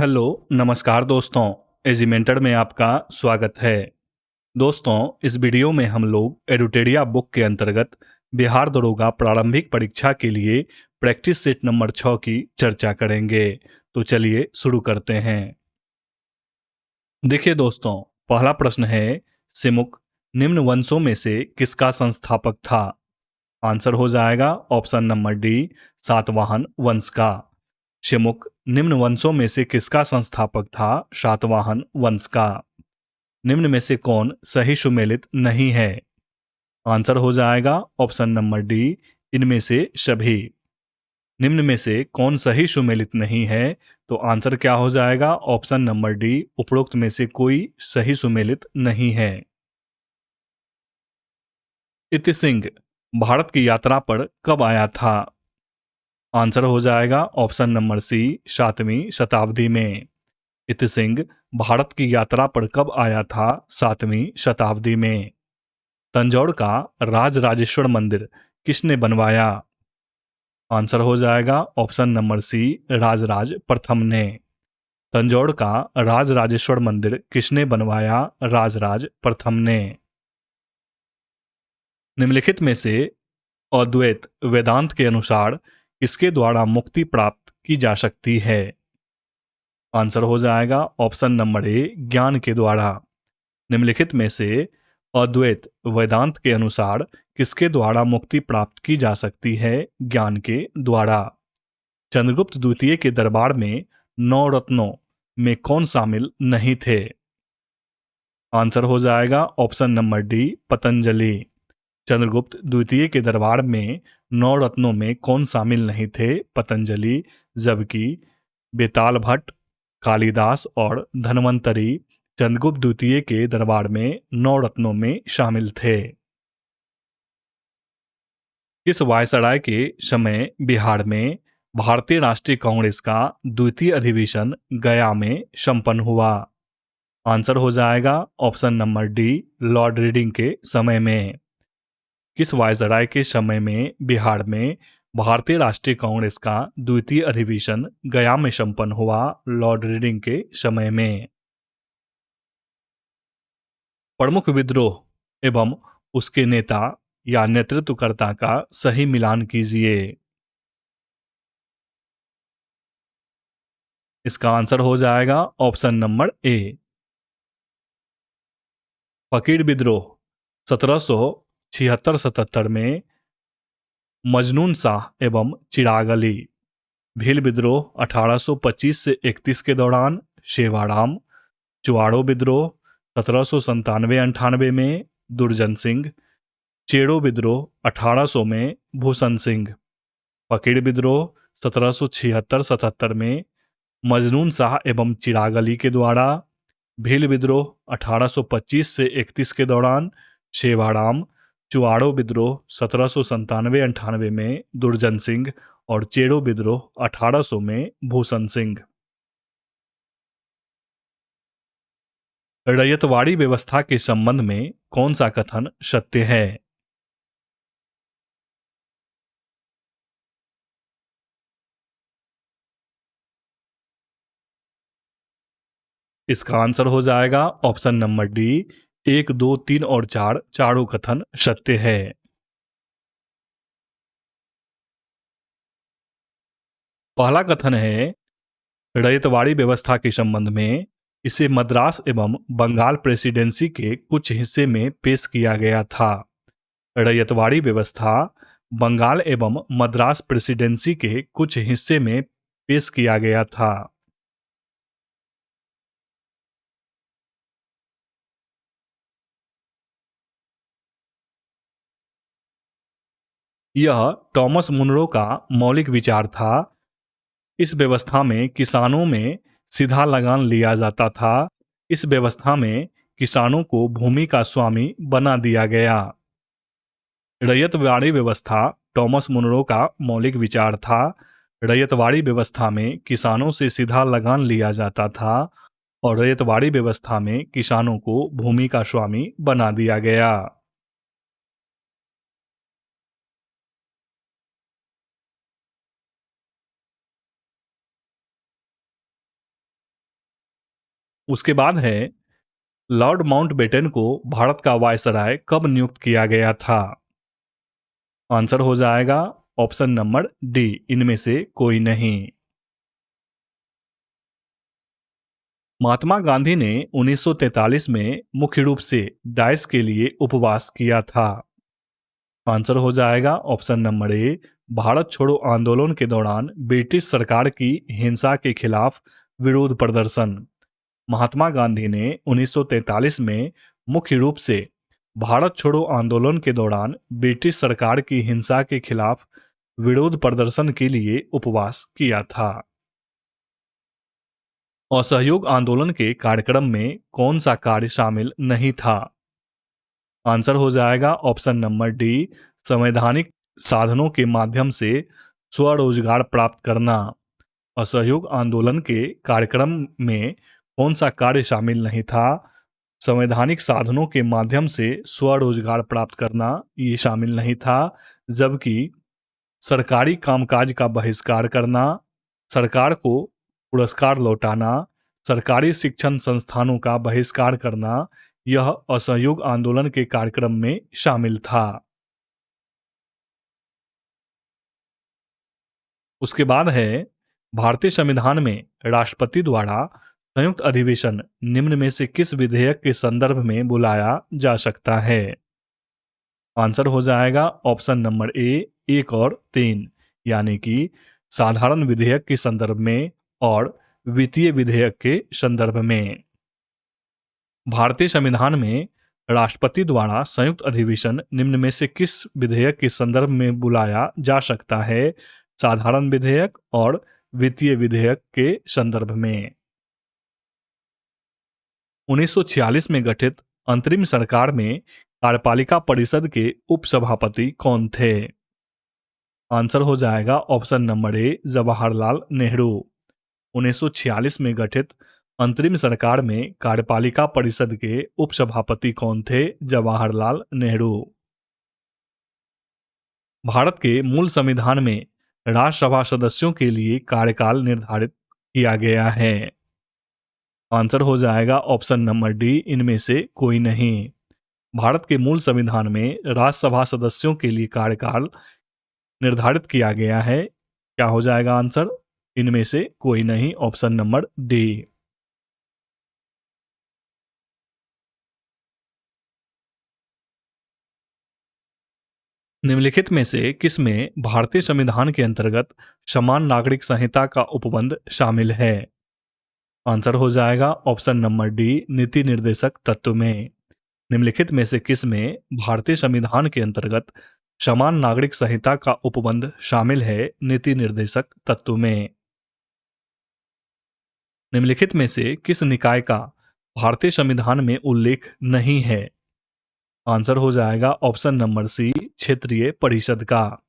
Hello, नमस्कार दोस्तों। एजिमेंटर में आपका स्वागत है। दोस्तों, इस वीडियो में हम लोग एडुटेरिया बुक के अंतर्गत बिहार दरोगा प्रारंभिक परीक्षा के लिए प्रैक्टिस सेट नंबर 6 की चर्चा करेंगे। तो चलिए शुरू करते हैं। देखिए दोस्तों, पहला प्रश्न है, सिमुक निम्न वंशों में से किसका संस्थापक था? आंसर हो जाएगा ऑप्शन नंबर डी, सातवाहन वंश का। शिमुक निम्न वंशों में से किसका संस्थापक था? सातवाहन वंश का। निम्न में से कौन सही सुमेलित नहीं है? आंसर हो जाएगा ऑप्शन नंबर डी, इनमें से सभी। निम्न में से कौन सही सुमेलित नहीं है? तो आंसर क्या हो जाएगा? ऑप्शन नंबर डी, उपरोक्त में से कोई सही सुमेलित नहीं है। इति सिंह भारत की यात्रा पर कब आया था? आंसर हो जाएगा ऑप्शन नंबर सी, 7वीं शताब्दी में। इति सिंह भारत की यात्रा पर कब आया था? 7वीं शताब्दी में। तंजौर का राजराजेश्वर मंदिर किसने बनवाया? आंसर हो जाएगा ऑप्शन नंबर सी, राजराज प्रथम ने। तंजौर का राजराजेश्वर मंदिर किसने बनवाया? राजराज प्रथम ने। निम्नलिखित में से अद्वैत वेदांत के अनुसार किसके द्वारा मुक्ति प्राप्त की जा सकती है? आंसर हो जाएगा ऑप्शन नंबर ए, ज्ञान के द्वारा। निम्नलिखित में से अद्वैत वेदांत के अनुसार किसके द्वारा मुक्ति प्राप्त की जा सकती है? ज्ञान के द्वारा। चंद्रगुप्त द्वितीय के दरबार में 9 रत्नों में कौन शामिल नहीं थे? आंसर हो जाएगा option number D, Patanjali. Chandragupta द्वितीय के दरबार में 9 रत्नों में कौन शामिल नहीं थे? पतंजलि। जबकि बेताल भट्ट, कालिदास और धन्वंतरी चंद्रगुप्त द्वितीय के दरबार में 9 रत्नों में शामिल थे। किस वायसराय के समय बिहार में भारतीय राष्ट्रीय कांग्रेस का द्वितीय अधिवेशन गया में संपन्न हुआ? आंसर हो जाएगा option number D, Lord reading के समय में। किस वायसराय के समय में बिहार में भारतीय राष्ट्रीय कांग्रेस का द्वितीय अधिवेशन गया में संपन्न हुआ? लॉर्ड रीडिंग के समय में। प्रमुख विद्रोह एवं उसके नेता या नेतृत्वकर्ता का सही मिलान कीजिए। इसका आंसर हो जाएगा ऑप्शन नंबर ए, फकीर विद्रोह 1776-77 में मजनून शाह एवं चिराग अली। भील विद्रोह 1825 से 31 के दौरान शेवाराम। चुआड़ो विद्रोह 1797-98 में दुर्जन सिंह। चेड़ो विद्रोह 1800 में भूषण सिंह। फकीर विद्रोह 1776-77 में मजनून शाह एवं चिराग अली के द्वारा। भील विद्रोह 1825 से 31 के दौरान शेवाराम। चुआड़ो विद्रोह 1797-98 में दुर्जन सिंह और चेड़ो विद्रोह 1800 में भूषण सिंह। रैयतवाड़ी व्यवस्था के संबंध में कौन सा कथन सत्य है? इसका आंसर हो जाएगा ऑप्शन नंबर डी, 1, 2, 3 और 4 चारों कथन सत्य है। पहला कथन है, रैयतवाड़ी व्यवस्था के संबंध में इसे मद्रास एवं बंगाल प्रेसिडेंसी के कुछ हिस्से में पेश किया गया था। रैयतवाड़ी व्यवस्था बंगाल एवं मद्रास प्रेसिडेंसी के कुछ हिस्से में पेश किया गया था। यह टॉमस मुनरो का मौलिक विचार था। इस व्यवस्था में किसानों में सीधा लगान लिया जाता था। इस व्यवस्था में किसानों को भूमि का स्वामी बना दिया गया। रैयतवाड़ी व्यवस्था टॉमस मुनरो का मौलिक विचार था। रैयतवाड़ी व्यवस्था में किसानों से सीधा लगान लिया जाता था और रैयतवाड़ी व्यवस्था में किसानों को भूमि का स्वामी बना दिया गया। उसके बाद है लॉर्ड माउंटबेटन को भारत का वायसराय कब नियुक्त किया गया था। आंसर हो जाएगा ऑप्शन नंबर डी, इनमें से कोई नहीं। महात्मा गांधी ने 1943 में मुख्य रूप से डाइस के लिए उपवास किया था। आंसर हो जाएगा ऑप्शन नंबर ए, भारत छोड़ो आंदोलन के दौरान ब्रिटिश सरकार की हिंसा के खिलाफ विरोध प्रदर्शन। महात्मा गांधी ने 1943 में मुख्य रूप से भारत छोड़ो आंदोलन के दौरान ब्रिटिश सरकार की हिंसा के खिलाफ विरोध प्रदर्शन के लिए उपवास किया था। असहयोग आंदोलन के कार्यक्रम में कौन सा कार्य शामिल नहीं था। आंसर हो जाएगा ऑप्शन नंबर डी, संवैधानिक साधनों के माध्यम से स्वरोजगार प्राप्त करना। असहयोग आंदोलन के कार्यक्रम में कौन सा कार्य शामिल नहीं था। संवैधानिक साधनों के माध्यम से स्वरोजगार प्राप्त करना ये शामिल नहीं था, जबकि सरकारी कामकाज का बहिष्कार करना, सरकार को पुरस्कार लौटाना, सरकारी शिक्षण संस्थानों का बहिष्कार करना, यह असहयोग आंदोलन के कार्यक्रम में शामिल था। उसके बाद है भारतीय संविधान में राष्ट्रपति द्वारा संयुक्त अधिवेशन निम्न में से किस विधेयक के संदर्भ में बुलाया जा सकता है। आंसर हो जाएगा ऑप्शन नंबर ए, 1 और 3, यानी कि साधारण विधेयक के संदर्भ में और वित्तीय विधेयक के संदर्भ में। भारतीय संविधान में राष्ट्रपति द्वारा संयुक्त अधिवेशन निम्न में से किस विधेयक के संदर्भ में बुलाया जा सकता है। साधारण विधेयक और वित्तीय विधेयक के संदर्भ में। 1946 में गठित अंतरिम सरकार में कार्यपालिका परिषद के उपसभापति कौन थे। आंसर हो जाएगा ऑप्शन नंबर ए, जवाहरलाल नेहरू। 1946 में गठित अंतरिम सरकार में कार्यपालिका परिषद के उपसभापति कौन थे। जवाहरलाल नेहरू। भारत के मूल संविधान में राज्यसभा सदस्यों के लिए कार्यकाल निर्धारित किया गया है। आंसर हो जाएगा ऑप्शन नंबर डी, इनमें से कोई नहीं। भारत के मूल संविधान में राज्यसभा सदस्यों के लिए कार्यकाल निर्धारित किया गया है। क्या हो जाएगा आंसर, इनमें से कोई नहीं, ऑप्शन नंबर डी। निम्नलिखित में से किसमें भारतीय संविधान के अंतर्गत समान नागरिक संहिता का उपबंध शामिल है। आंसर हो जाएगा ऑप्शन नंबर डी, नीति निर्देशक तत्व में। निम्नलिखित में से किसमें भारतीय संविधान के अंतर्गत समान नागरिक संहिता का उपबंध शामिल है। नीति निर्देशक तत्व में। निम्नलिखित में से किस निकाय का भारतीय संविधान में उल्लेख नहीं है। आंसर हो जाएगा ऑप्शन नंबर सी, क्षेत्रीय परिषद का।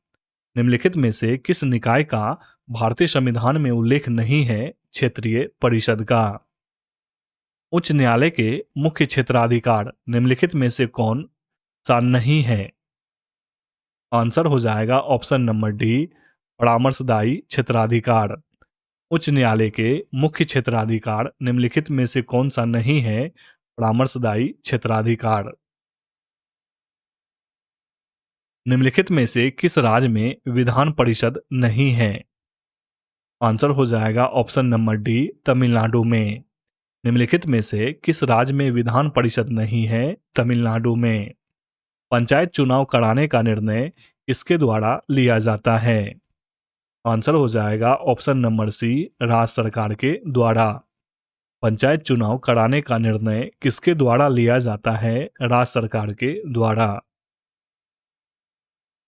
निम्नलिखित में से किस निकाय का भारतीय संविधान में उल्लेख नहीं है। क्षेत्रीय परिषद का। उच्च न्यायालय के मुख्य क्षेत्राधिकार निम्नलिखित में से कौन सा नहीं है। आंसर हो जाएगा ऑप्शन नंबर डी, परामर्शदायी क्षेत्राधिकार। उच्च न्यायालय के मुख्य क्षेत्राधिकार निम्नलिखित में से कौन सा नहीं है। परामर्शदायी क्षेत्राधिकार। निम्नलिखित में से किस राज्य में विधान परिषद नहीं है। आंसर हो जाएगा ऑप्शन नंबर डी, तमिलनाडु में। निम्नलिखित में से किस राज्य में विधान परिषद नहीं है। तमिलनाडु में। पंचायत चुनाव कराने का निर्णय किसके द्वारा लिया जाता है। आंसर हो जाएगा ऑप्शन नंबर सी, राज्य सरकार के द्वारा। पंचायत चुनाव कराने का निर्णय किसके द्वारा लिया जाता है। राज्य सरकार के द्वारा।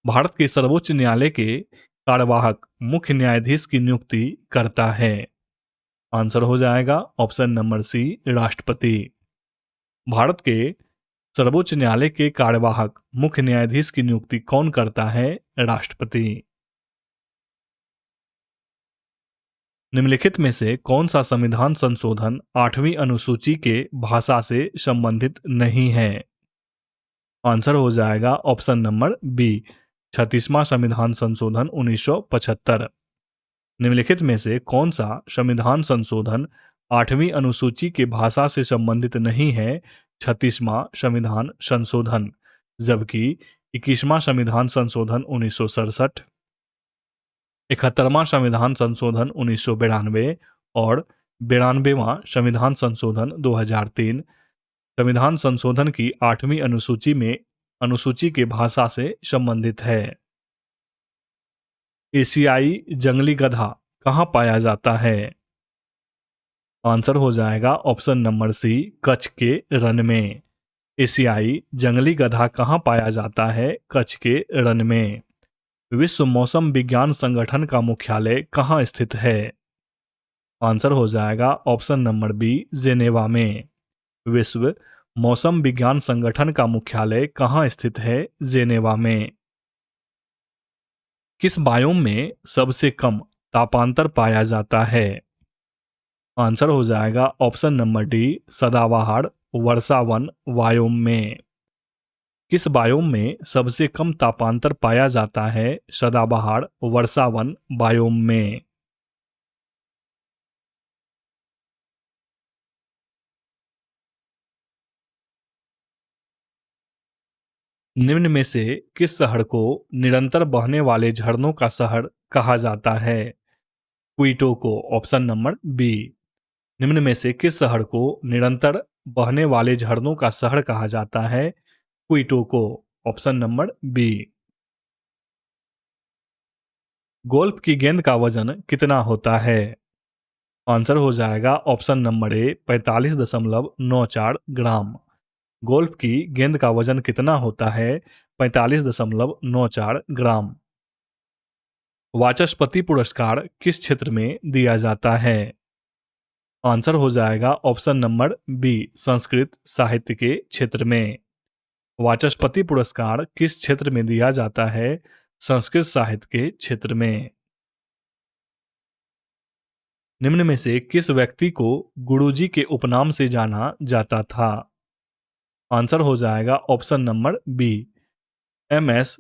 भारत के सर्वोच्च न्यायालय के कार्यवाहक मुख्य न्यायाधीश की नियुक्ति करता है। आंसर हो जाएगा ऑप्शन नंबर सी, राष्ट्रपति। भारत के सर्वोच्च न्यायालय के कार्यवाहक मुख्य न्यायाधीश की नियुक्ति कौन करता है। राष्ट्रपति। निम्नलिखित में से कौन सा संविधान संशोधन 8वीं अनुसूची के भाषा से संबंधित नहीं है। आंसर हो जाएगा ऑप्शन नंबर बी, 36वां संविधान संशोधन 1975। निम्नलिखित में से कौन सा संविधान संशोधन 8वीं अनुसूची के भाषा से संबंधित नहीं है 36वां संविधान संशोधन, जबकि 21वां संविधान संशोधन 1967, 71वां संविधान संशोधन 1992 और 92वां संविधान संशोधन 2003 संविधान संशोधन की 8वीं अनुसूची में अनुसूची के भाषा से संबंधित है। एशियाई जंगली गधा कहाँ पाया जाता है? आंसर हो जाएगा ऑप्शन नंबर सी, कच्छ के रण में। एशियाई जंगली गधा कहाँ पाया जाता है? कच्छ के रण में। विश्व मौसम विज्ञान संगठन का मुख्यालय कहाँ स्थित है? आंसर हो जाएगा ऑप्शन नंबर बी, जेनेवा में। विश्व मौसम विज्ञान संगठन का मुख्यालय कहाँ स्थित है? जेनेवा में। किस बायोम में सबसे कम तापांतर पाया जाता है? आंसर हो जाएगा ऑप्शन नंबर डी, सदाबहार वर्षावन वायोम में। किस बायोम में सबसे कम तापांतर पाया जाता है? सदाबहार वर्षावन बायोम में। निम्न में से किस शहर को निरंतर बहने वाले झरनों का शहर कहा जाता है? क्वीटो को, ऑप्शन नंबर बी। निम्न में से किस शहर को निरंतर बहने वाले झरनों का शहर कहा जाता है? क्वीटो को, ऑप्शन नंबर बी। गोल्फ की गेंद का वजन कितना होता है? आंसर हो जाएगा ऑप्शन नंबर ए, 45.94 ग्राम। गोल्फ की गेंद का वजन कितना होता है? 45.94 ग्राम। वाचस्पति पुरस्कार किस क्षेत्र में दिया जाता है? आंसर हो जाएगा ऑप्शन नंबर बी, संस्कृत साहित्य के क्षेत्र में। वाचस्पति पुरस्कार किस क्षेत्र में दिया जाता है? संस्कृत साहित्य के क्षेत्र में। निम्न में से किस व्यक्ति को गुरुजी के उपनाम से जाना जाता था? आंसर हो जाएगा ऑप्शन नंबर बी, MS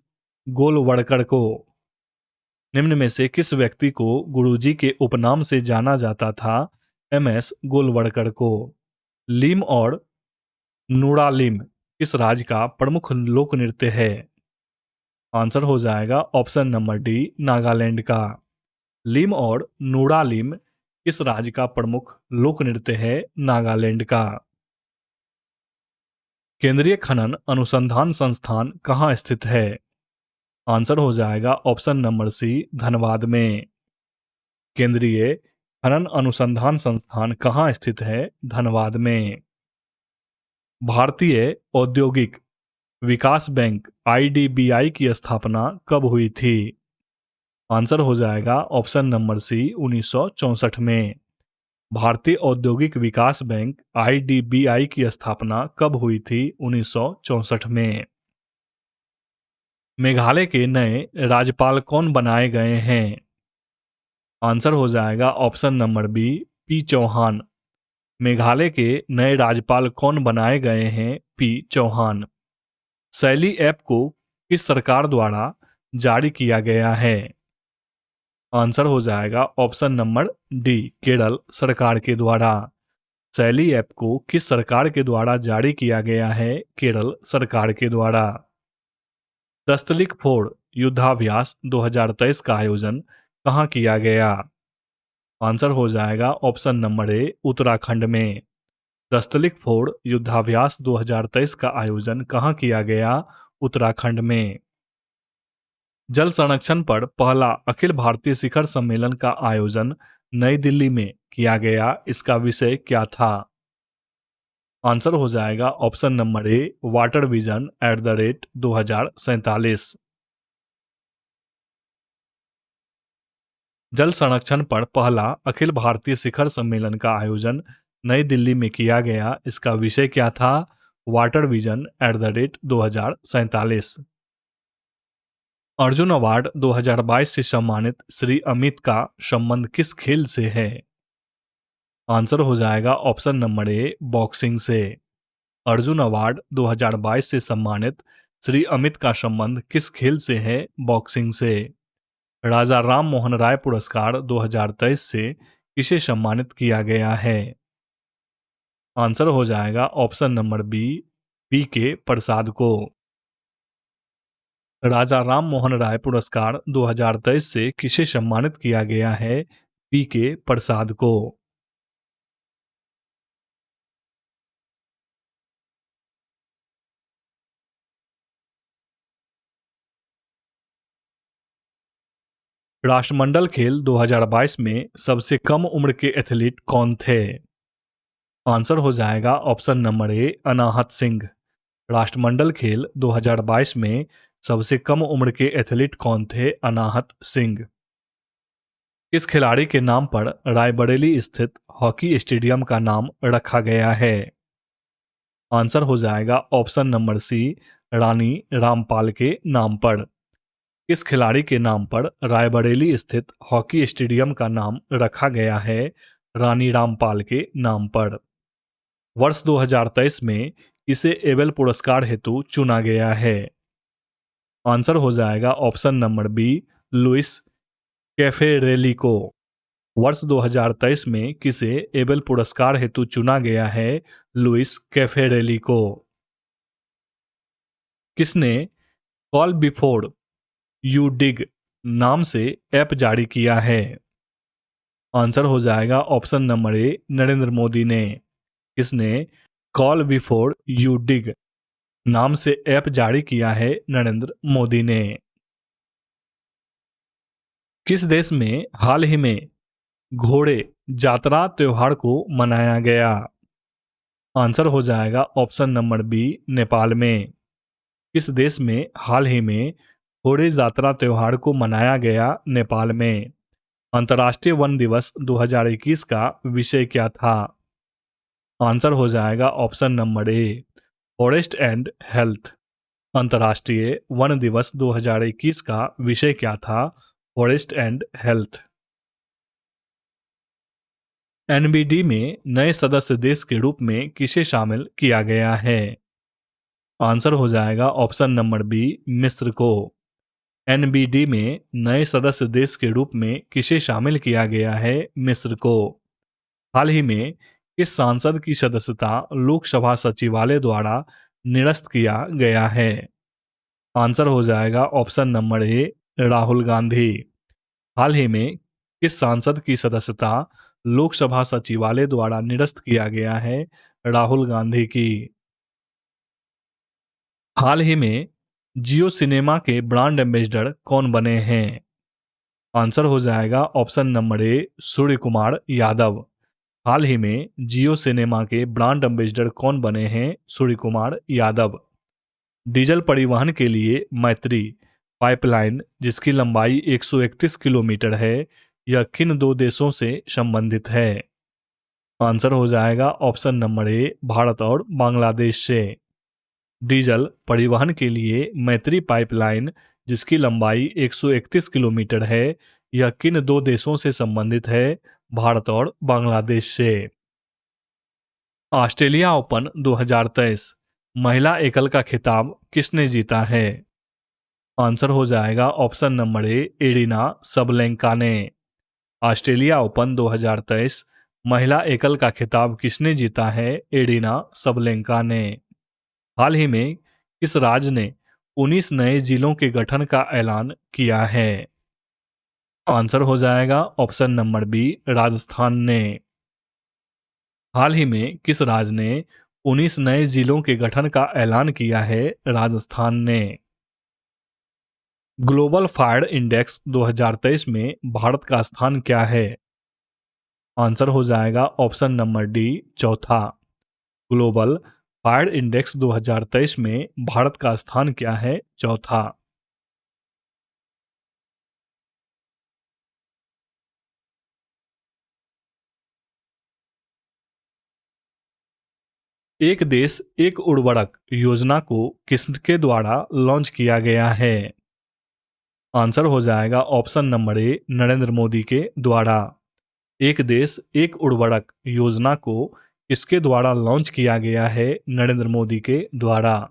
गोलवड़कर को। निम्न में से किस व्यक्ति को गुरुजी के उपनाम से जाना जाता था? MS गोलवड़कर को। लीम और नूड़ालिम किस राज्य का प्रमुख लोक नृत्य है? आंसर हो जाएगा ऑप्शन नंबर डी, नागालैंड का। लीम और नूड़ालिम किस राज्य का प्रमुख लोक नृत्य है? नागालैंड का। केंद्रीय खनन अनुसंधान संस्थान कहाँ स्थित है? आंसर हो जाएगा ऑप्शन नंबर सी, धनबाद में। केंद्रीय खनन अनुसंधान संस्थान कहाँ स्थित है? धनबाद में। भारतीय औद्योगिक विकास बैंक IDBI की स्थापना कब हुई थी? आंसर हो जाएगा ऑप्शन नंबर सी, 1964 में। भारतीय औद्योगिक विकास बैंक IDBI की स्थापना कब हुई थी? 1964 में। मेघालय के नए राज्यपाल कौन बनाए गए हैं? आंसर हो जाएगा option number B, P Chauhan. Meghalaya के नए राज्यपाल कौन बनाए गए हैं? P चौहान। शैली ऐप को किस सरकार द्वारा जारी किया गया है? आंसर हो जाएगा ऑप्शन नंबर डी, केरल सरकार के द्वारा। शैली ऐप को किस सरकार के द्वारा जारी किया गया है? केरल सरकार के द्वारा। दस्तलिक फोड़ युद्धाभ्यास 2023 का आयोजन कहाँ किया गया? आंसर हो जाएगा ऑप्शन नंबर ए, उत्तराखंड में। दस्तलिक फोड़ युद्धाभ्यास 2023 का आयोजन कहाँ किया गया? उत्तराखंड में। जल संरक्षण पर पहला अखिल भारतीय शिखर सम्मेलन का आयोजन नई दिल्ली में किया गया, इसका विषय क्या था? आंसर हो जाएगा ऑप्शन नंबर ए, वाटर विजन @2047। जल संरक्षण पर पहला अखिल भारतीय शिखर सम्मेलन का आयोजन नई दिल्ली में किया गया, इसका विषय क्या था? Water vision @2047। अर्जुन अवार्ड 2022 से सम्मानित श्री अमित का संबंध किस खेल से है? आंसर हो जाएगा ऑप्शन नंबर ए, बॉक्सिंग से। अर्जुन अवार्ड 2022 से सम्मानित श्री अमित का संबंध किस खेल से है? बॉक्सिंग से। राजा राम मोहन राय पुरस्कार 2023 से किसे सम्मानित किया गया है? आंसर हो जाएगा ऑप्शन नंबर बी, पी के प्रसाद को। राजा राम मोहन राय पुरस्कार 2023 से किसे सम्मानित किया गया है? पी के प्रसाद को। राष्ट्रमंडल खेल 2022 में सबसे कम उम्र के एथलीट कौन थे? आंसर हो जाएगा ऑप्शन नंबर ए, अनाहत सिंह। राष्ट्रमंडल खेल 2022 में सबसे कम उम्र के एथलीट कौन थे? अनाहत सिंह। किस खिलाड़ी के नाम पर रायबरेली स्थित हॉकी स्टेडियम का नाम रखा गया है? आंसर हो जाएगा ऑप्शन नंबर सी, रानी रामपाल के नाम पर। किस खिलाड़ी के नाम पर रायबरेली स्थित हॉकी स्टेडियम का नाम रखा गया है? रानी रामपाल के नाम पर। वर्ष 2023 में इसे एबेल पुरस्कार हेतु चुना गया है। आंसर हो जाएगा ऑप्शन नंबर बी, लुइस कैफेरेली को। वर्ष 2023 में किसे एबेल पुरस्कार हेतु चुना गया है? लुइस कैफेरेली को। किसने कॉल बिफोर यू डिग नाम से ऐप जारी किया है? आंसर हो जाएगा ऑप्शन नंबर ए, नरेंद्र मोदी ने। किसने कॉल बिफोर यू डिग नाम से ऐप जारी किया है? नरेंद्र मोदी ने। किस देश में हाल ही में घोड़े जात्रा त्योहार को मनाया गया? आंसर हो जाएगा ऑप्शन नंबर बी, नेपाल में। किस देश में हाल ही में घोड़े जात्रा त्योहार को मनाया गया? नेपाल में। अंतर्राष्ट्रीय वन दिवस 2021 का विषय क्या था? आंसर हो जाएगा option number A, forest and health. अंतर्राष्ट्रीय वन दिवस 2021 का विषय क्या था? Forest and health. एनबीडी में नए सदस्य देश के रूप में किसे शामिल किया गया है? आंसर हो जाएगा ऑप्शन नंबर बी, मिस्र को। एनबीडी में नए सदस्य देश के रूप में किसे शामिल किया गया है? मिस्र को। हाल ही में किस सांसद की सदस्यता लोकसभा सचिवालय द्वारा निरस्त किया गया है? आंसर हो जाएगा option number A, Rahul Gandhi. हाल ही में किस सांसद की सदस्यता लोकसभा सचिवालय द्वारा निरस्त किया गया है? राहुल गांधी की। हाल ही में जियो सिनेमा के ब्रांड एम्बेसडर कौन बने हैं? आंसर हो जाएगा ऑप्शन नंबर ए, सूर्य कुमार यादव। हाल ही में जियो सिनेमा के ब्रांड एम्बेसडर कौन बने हैं? सूर्य कुमार यादव। डीजल परिवहन के लिए मैत्री पाइपलाइन जिसकी लंबाई 131 किलोमीटर है, यह किन दो देशों से संबंधित है? आंसर हो जाएगा ऑप्शन नंबर ए, भारत और बांग्लादेश से। डीजल परिवहन के लिए मैत्री पाइपलाइन जिसकी लंबाई 131 किलोमीटर है, यह किन दो देशों से संबंधित है? भारत और बांग्लादेश से। ऑस्ट्रेलिया ओपन 2023 महिला एकल का खिताब किसने जीता है? आंसर हो जाएगा ऑप्शन नंबर ए, एरिना सबलेंका ने। ऑस्ट्रेलिया ओपन 2023 महिला एकल का खिताब किसने जीता है? एरिना सबलेंका ने। हाल ही में किस राज्य ने 19 नए जिलों के गठन का ऐलान किया है? आंसर हो जाएगा ऑप्शन नंबर बी, राजस्थान ने। हाल ही में किस राज्य ने 19 नए जिलों के गठन का ऐलान किया है? राजस्थान ने। ग्लोबल फायर इंडेक्स 2023 में भारत का स्थान क्या है? आंसर हो जाएगा ऑप्शन नंबर डी, चौथा। ग्लोबल फायर इंडेक्स 2023 में भारत का स्थान क्या है? चौथा। एक देश एक उर्वरक योजना को किसके द्वारा लॉन्च किया गया है? आंसर हो जाएगा ऑप्शन नंबर ए, नरेंद्र मोदी के द्वारा। एक देश एक उर्वरक योजना को किसके द्वारा लॉन्च किया गया है? नरेंद्र मोदी के द्वारा।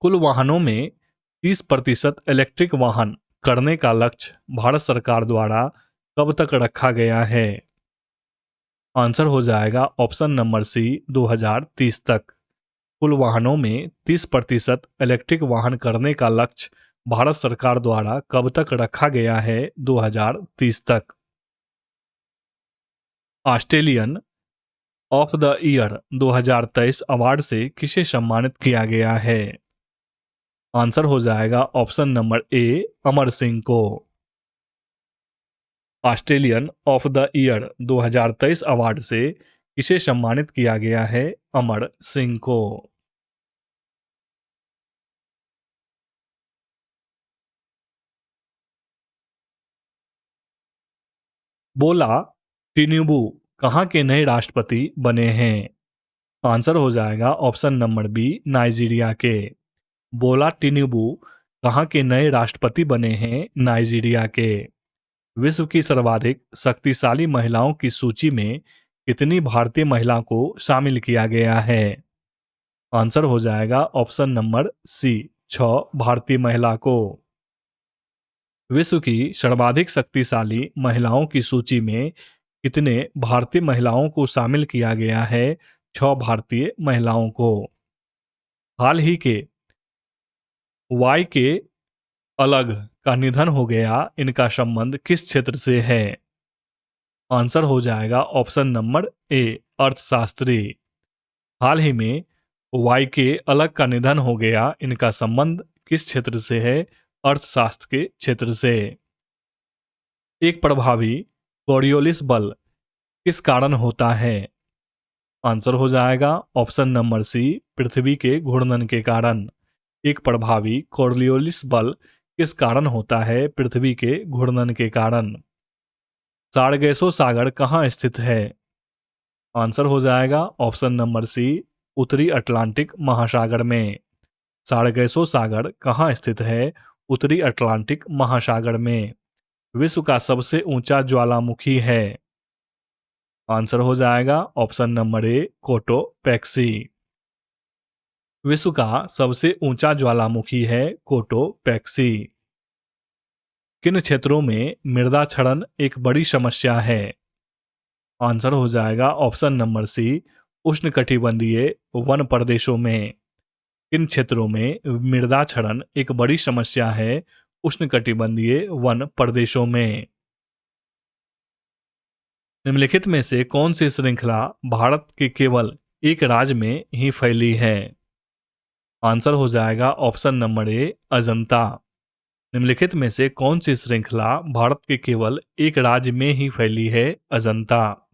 कुल वाहनों में 30% इलेक्ट्रिक वाहन करने का लक्ष्य भारत सरकार द्वारा कब तक रखा गया है? आंसर हो जाएगा ऑप्शन नंबर सी 2030 तक। कुल वाहनों में 30% इलेक्ट्रिक वाहन करने का लक्ष्य भारत सरकार द्वारा कब तक रखा गया है? 2030 तक। Australian of the year 2023 award से किसे सम्मानित किया गया है? आंसर हो जाएगा ऑप्शन नंबर ए अमर सिंह को। Australian of the year 2023 award से किसे सम्मानित किया गया है? अमर सिंह को। बोला टिनुबू कहाँ के नए राष्ट्रपति बने हैं? आंसर हो जाएगा ऑप्शन नंबर बी नाइजीरिया के। बोला टिनुबू कहाँ के नए राष्ट्रपति बने हैं? नाइजीरिया के। विश्व की सर्वाधिक शक्तिशाली महिलाओं की सूची में कितनी भारतीय महिला को शामिल किया गया है? आंसर हो जाएगा ऑप्शन नंबर सी 6 भारतीय महिला को। विश्व की सर्वाधिक शक्तिशाली महिलाओं की सूची में कितने भारतीय महिलाओं को शामिल किया गया है? 6 भारतीय महिलाओं को। हाल ही के वाई के अलग का निधन हो गया, इनका संबंध किस क्षेत्र से है? आंसर हो जाएगा ऑप्शन नंबर ए अर्थशास्त्री। हाल ही में वाई के अलग का निधन हो गया, इनका संबंध किस क्षेत्र से है? अर्थशास्त्र के क्षेत्र से। एक प्रभावी कोरियोलिस बल किस कारण होता है? आंसर हो जाएगा ऑप्शन नंबर सी पृथ्वी के घूर्णन के कारण। एक प्रभावी कोरियोलिस बल किस कारण होता है? पृथ्वी के घूर्णन के कारण। सारगेसो सागर कहाँ स्थित है? आंसर हो जाएगा ऑप्शन नंबर सी उत्तरी अटलांटिक महासागर में। सारगेसो सागर कहाँ स्थित है? उत्तरी अटलांटिक महासागर में। विश्व का सबसे ऊंचा ज्वालामुखी है? आंसर हो जाएगा ऑप्शन नंबर ए कोटोपैक्सी। विश्व का सबसे ऊंचा ज्वालामुखी है कोटोपैक्सी। किन क्षेत्रों में मृदा क्षरण एक बड़ी समस्या है? आंसर हो जाएगा ऑप्शन नंबर सी उष्णकटिबंधीय वन प्रदेशों में। किन क्षेत्रों में मृदा क्षरण एक बड़ी समस्या है? उष्णकटिबंधीय वन प्रदेशों में। निम्नलिखित में से कौन सी श्रृंखला भारत के केवल एक राज्य में ही फैली है? आंसर हो जाएगा ऑप्शन नंबर ए अजंता। निम्नलिखित में से कौन सी श्रृंखला भारत के केवल एक राज्य में ही फैली है? अजंता।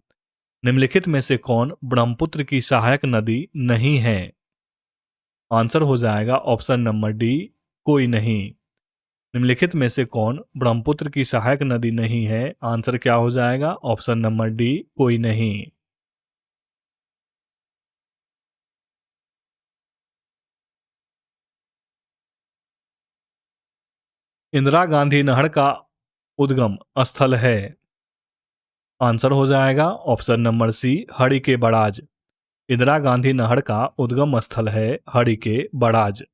निम्नलिखित में से कौन ब्रह्मपुत्र की सहायक नदी नहीं है? आंसर हो जाएगा ऑप्शन नंबर डी कोई नहीं। निम्नलिखित में से कौन ब्रह्मपुत्र की सहायक नदी नहीं है? आंसर क्या हो जाएगा? ऑप्शन नंबर डी कोई नहीं। इंदिरा गांधी नहर का उद्गम स्थल है? आंसर हो जाएगा option number C Harike barrage. Indira Gandhi नहर का उद्गम स्थल है हरिके बराज।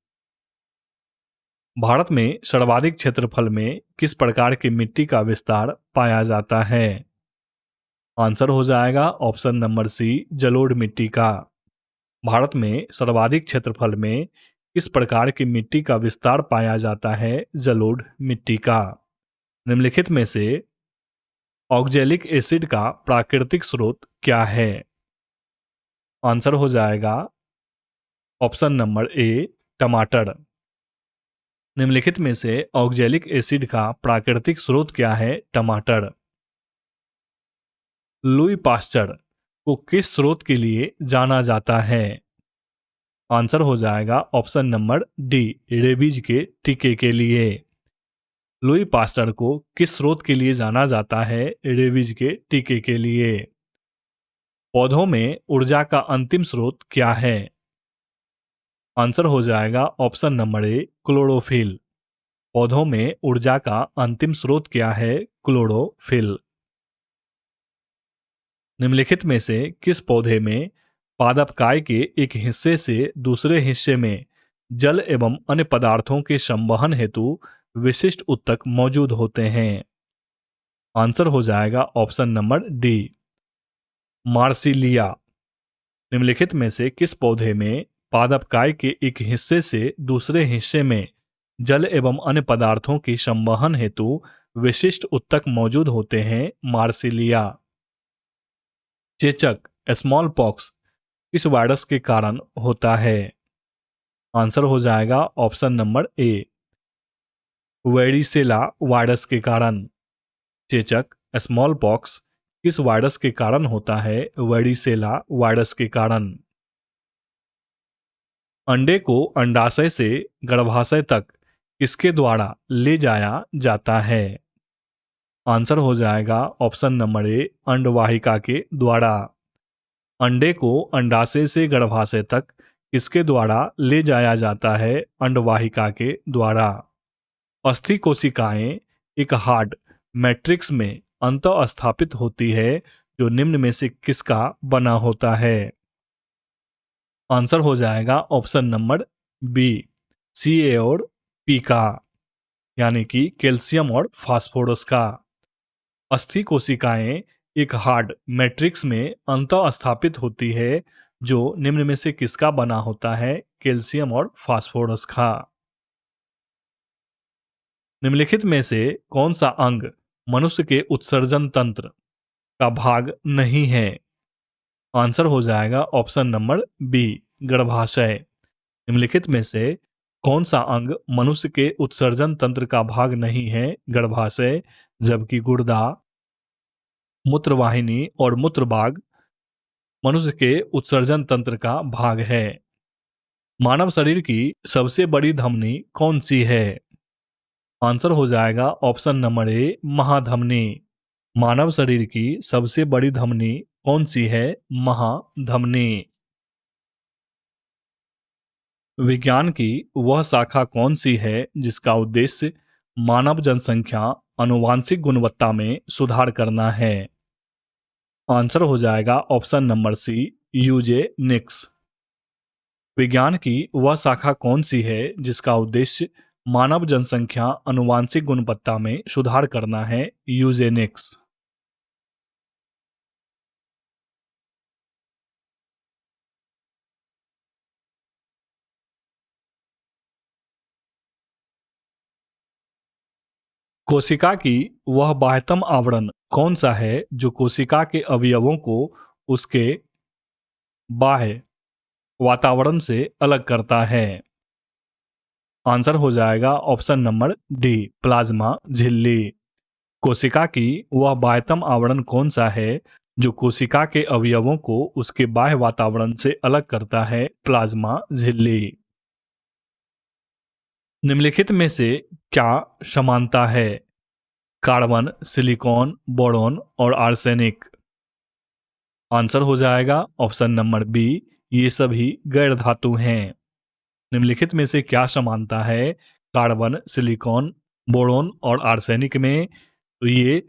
भारत में सर्वाधिक क्षेत्रफल में किस प्रकार की मिट्टी का विस्तार पाया जाता है? आंसर हो जाएगा ऑप्शन नंबर सी जलोढ़ मिट्टी का। भारत में सर्वाधिक क्षेत्रफल में किस प्रकार की मिट्टी का विस्तार पाया जाता है? जलोढ़ मिट्टी का। निम्नलिखित में से ऑक्जेलिक एसिड का प्राकृतिक स्रोत क्या है? आंसर हो जाएगा ऑप्शन नंबर ए टमाटर। निम्नलिखित में से ऑक्जेलिक एसिड का प्राकृतिक स्रोत क्या है? टमाटर। लुई पास्चर को किस स्रोत के लिए जाना जाता है? आंसर हो जाएगा ऑप्शन नंबर डी रेबीज के टीके के लिए। लुई पास्चर को किस स्रोत के लिए जाना जाता है? रेबीज के टीके के लिए। पौधों में ऊर्जा का अंतिम स्रोत क्या है? आंसर हो जाएगा ऑप्शन नंबर ए क्लोरोफिल। पौधों में ऊर्जा का अंतिम स्रोत क्या है? क्लोरोफिल। निम्नलिखित में से किस पौधे में पादपकाय के एक हिस्से से दूसरे हिस्से में जल एवं अन्य पदार्थों के संवहन हेतु विशिष्ट ऊतक मौजूद होते हैं? आंसर हो जाएगा ऑप्शन नंबर डी मार्सिलिया। निम्नलिखित में से किस पौधे में पादपकाय के एक हिस्से से दूसरे हिस्से में जल एवं अन्य पदार्थों की संवहन हेतु विशिष्ट उत्तक मौजूद होते हैं? मार्सिलिया। चेचक स्मॉल पॉक्स किस वायरस के कारण होता है? आंसर हो जाएगा ऑप्शन नंबर ए, वेरिसेला वायरस के कारण। चेचक स्मॉल पॉक्स किस वायरस के कारण होता है? वेरिसेला वायरस के कारण। अंडे को अंडाशय से गर्भाशय तक किसके द्वारा ले जाया जाता है? आंसर हो जाएगा ऑप्शन नंबर ए, अंडवाहिका के द्वारा। अंडे को अंडाशय से गर्भाशय तक किसके द्वारा ले जाया जाता है? अंडवाहिका के द्वारा। अस्थि कोशिकाएं एक हार्ड मैट्रिक्स में अंतःस्थापित होती है जो निम्न में से किसका बना होता है? आंसर हो जाएगा ऑप्शन नंबर बी, सी और पी का, यानी कि कैल्शियम और फास्फोरस का। अस्थि कोशिकाएं एक हार्ड मैट्रिक्स में अंतःस्थापित होती है जो निम्न में से किसका बना होता है? कैल्शियम और फास्फोरस का। निम्नलिखित में से कौन सा अंग मनुष्य के उत्सर्जन तंत्र का भाग नहीं है? आंसर हो जाएगा ऑप्शन नंबर बी, गर्भाशय। निम्नलिखित में से कौन सा अंग मनुष्य के उत्सर्जन तंत्र का भाग नहीं है? गर्भाशय। जबकि गुर्दा, मूत्रवाहिनी और मूत्रबाग मनुष्य के उत्सर्जन तंत्र का भाग है। मानव शरीर की सबसे बड़ी धमनी कौन सी है? आंसर हो जाएगा ऑप्शन नंबर ए, महाधमनी। मानव शरीर की सबसे बड़ी धमनी कौन सी है? महाधमनी। विज्ञान की वह शाखा कौन सी है जिसका उद्देश्य मानव जनसंख्या आनुवांशिक गुणवत्ता में सुधार करना है? आंसर हो जाएगा ऑप्शन नंबर सी, यूजेनिक्स। विज्ञान की वह शाखा कौन सी है जिसका उद्देश्य मानव जनसंख्या आनुवांशिक गुणवत्ता में सुधार करना है? यूजेनिक्स। कोशिका की वह बाह्यतम आवरण कौन सा है जो कोशिका के अवयवों को उसके बाह्य वातावरण से अलग करता है? आंसर हो जाएगा ऑप्शन नंबर डी, प्लाज्मा झिल्ली। कोशिका की वह बाह्यतम आवरण कौन सा है जो कोशिका के अवयवों को उसके बाह्य वातावरण से अलग करता है? प्लाज्मा झिल्ली। निम्नलिखित में से क्या समानता है? कार्बन, सिलिकॉन, बोरॉन और आर्सेनिक। आंसर हो जाएगा ऑप्शन नंबर बी, ये सभी गैर धातु हैं। निम्नलिखित में से क्या समानता है कार्बन, सिलिकॉन, बोरॉन और आर्सेनिक में? तो ये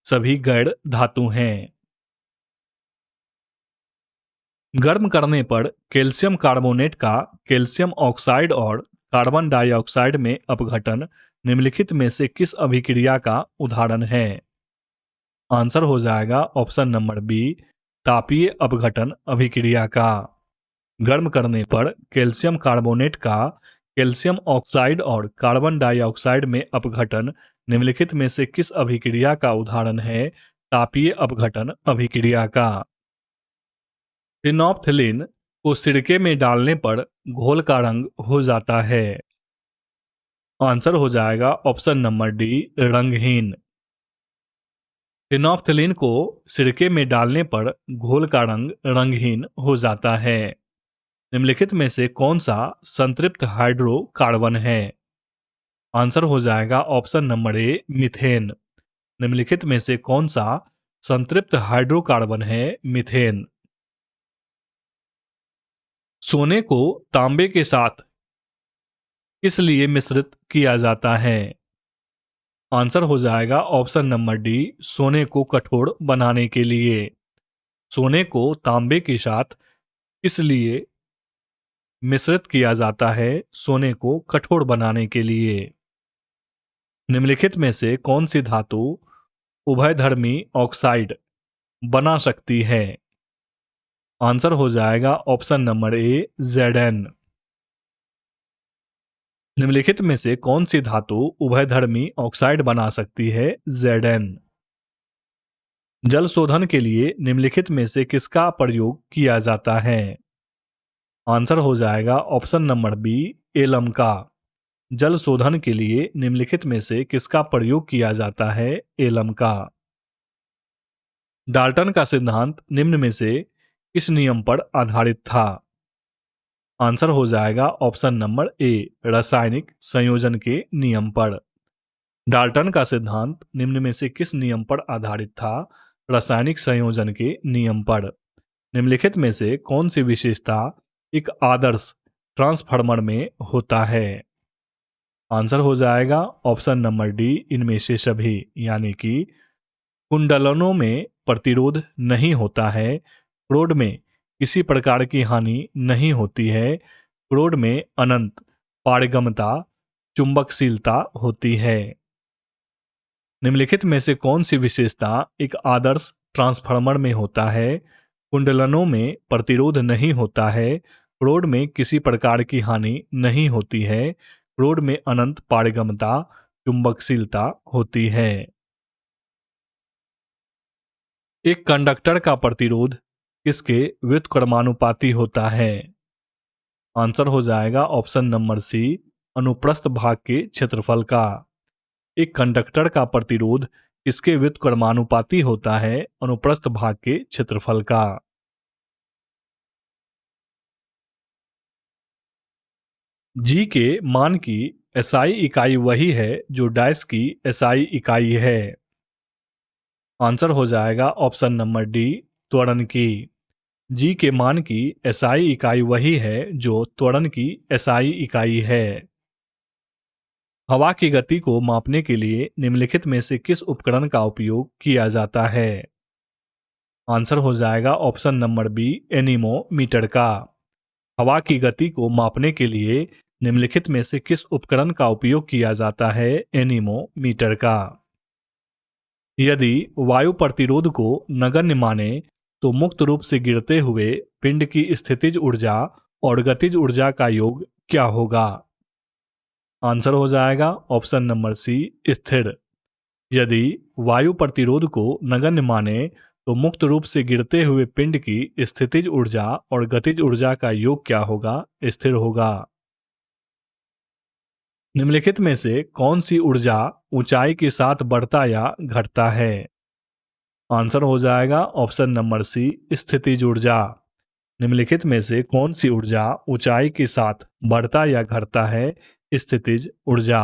सभी गैर धातु हैं। गर्म करने पर कैल्शियम कार्बोनेट का कैल्शियम ऑक्साइड और कार्बन डाइऑक्साइड में अपघटन निम्नलिखित में से किस अभिक्रिया का उदाहरण है? आंसर हो जाएगा ऑप्शन नंबर बी, तापीय अपघटन अभिक्रिया का। गर्म करने पर कैल्शियम कार्बोनेट का कैल्शियम ऑक्साइड और कार्बन डाइऑक्साइड में अपघटन निम्नलिखित में से किस अभिक्रिया का उदाहरण है? तापीय अपघटन अभिक्रिया का। फिनोप्थिलीन को सिरके में डालने पर घोल का रंग हो जाता है? आंसर हो जाएगा ऑप्शन नंबर डी, रंगहीन। फिनोप्थिलीन को सिरके में डालने पर घोल का रंग रंगहीन हो जाता है। निम्नलिखित में से कौन सा संतृप्त हाइड्रोकार्बन है? आंसर हो जाएगा ऑप्शन नंबर ए, मीथेन। निम्नलिखित में से कौन सा संतृप्त हाइड्रोकार्बन है? मीथेन। सोने को तांबे के साथ किस लिए मिश्रित किया जाता है? आंसर हो जाएगा ऑप्शन नंबर डी, सोने को कठोर बनाने के लिए। सोने को तांबे के साथ किस लिए मिश्रित किया जाता है? सोने को कठोर बनाने के लिए। निम्नलिखित में से कौन सी धातु उभयधर्मी ऑक्साइड बना सकती है? आंसर हो जाएगा ऑप्शन नंबर ए Zn। निम्नलिखित में से कौन सी धातु उभयधर्मी ऑक्साइड बना सकती है? Zn। जल शोधन के लिए निम्नलिखित में से किसका प्रयोग किया जाता है? आंसर हो जाएगा ऑप्शन नंबर बी एलम का। जल शोधन के लिए निम्नलिखित में से किसका प्रयोग किया जाता है? एलम का। डाल्टन का सिद्धांत निम्न में से किस नियम पर आधारित था? आंसर हो जाएगा ऑप्शन नंबर ए रासायनिक संयोजन के नियम पर। डाल्टन का सिद्धांत निम्न में से किस नियम पर आधारित था? रासायनिक संयोजन के नियम पर। निम्नलिखित में से कौन सी विशेषता एक आदर्श ट्रांसफार्मर में होता है? आंसर हो जाएगा ऑप्शन नंबर डी इनमें से सभी, यानी कि कुंडलनों में प्रतिरोध नहीं होता है, क्रोड में किसी प्रकार की हानि नहीं होती है, क्रोड में अनंत पारगम्यता चुंबकशीलता होती है। निम्नलिखित में से कौन सी विशेषता एक आदर्श ट्रांसफार्मर में होता है? कुंडलनों में प्रतिरोध नहीं होता है, क्रोड में किसी प्रकार की हानि नहीं होती है, क्रोड में अनंत पारगम्यता चुंबकशीलता होती है। एक कंडक्टर का प्रतिरोध किसके व्युत्क्रमानुपाती होता है? आंसर हो जाएगा ऑप्शन नंबर सी अनुप्रस्थ भाग के क्षेत्रफल का। एक कंडक्टर का प्रतिरोध किसके व्युत्क्रमानुपाती होता है? अनुप्रस्थ भाग के क्षेत्रफल का। जी के मान की एसआई इकाई वही है जो डैश की एसआई इकाई है। आंसर हो जाएगा ऑप्शन नंबर डी त्वरण की। जी के मान की एसआई इकाई वही है जो त्वरण की एसआई इकाई है। हवा की गति को मापने के लिए निम्नलिखित में से किस उपकरण का उपयोग किया जाता है? आंसर हो जाएगा ऑप्शन नंबर बी एनीमोमीटर का। हवा की गति को मापने के लिए निम्नलिखित में से किस उपकरण का उपयोग किया जाता है? एनीमोमीटर का। यदि वायु प्रतिरोध को नगण्य माने तो मुक्त रूप से गिरते हुए पिंड की स्थितिज ऊर्जा और गतिज ऊर्जा का योग क्या होगा? आंसर हो जाएगा ऑप्शन नंबर सी स्थिर। यदि वायु प्रतिरोध को नगण्य माने तो मुक्त रूप से गिरते हुए पिंड की स्थितिज ऊर्जा और गतिज ऊर्जा का योग क्या होगा? स्थिर होगा। निम्नलिखित में से कौन सी ऊर्जा ऊंचाई के साथ बढ़ता या घटता है? आंसर हो जाएगा ऑप्शन नंबर सी स्थितिज ऊर्जा। निम्नलिखित में से कौन सी ऊर्जा ऊंचाई के साथ बढ़ता या घटता है? स्थितिज ऊर्जा।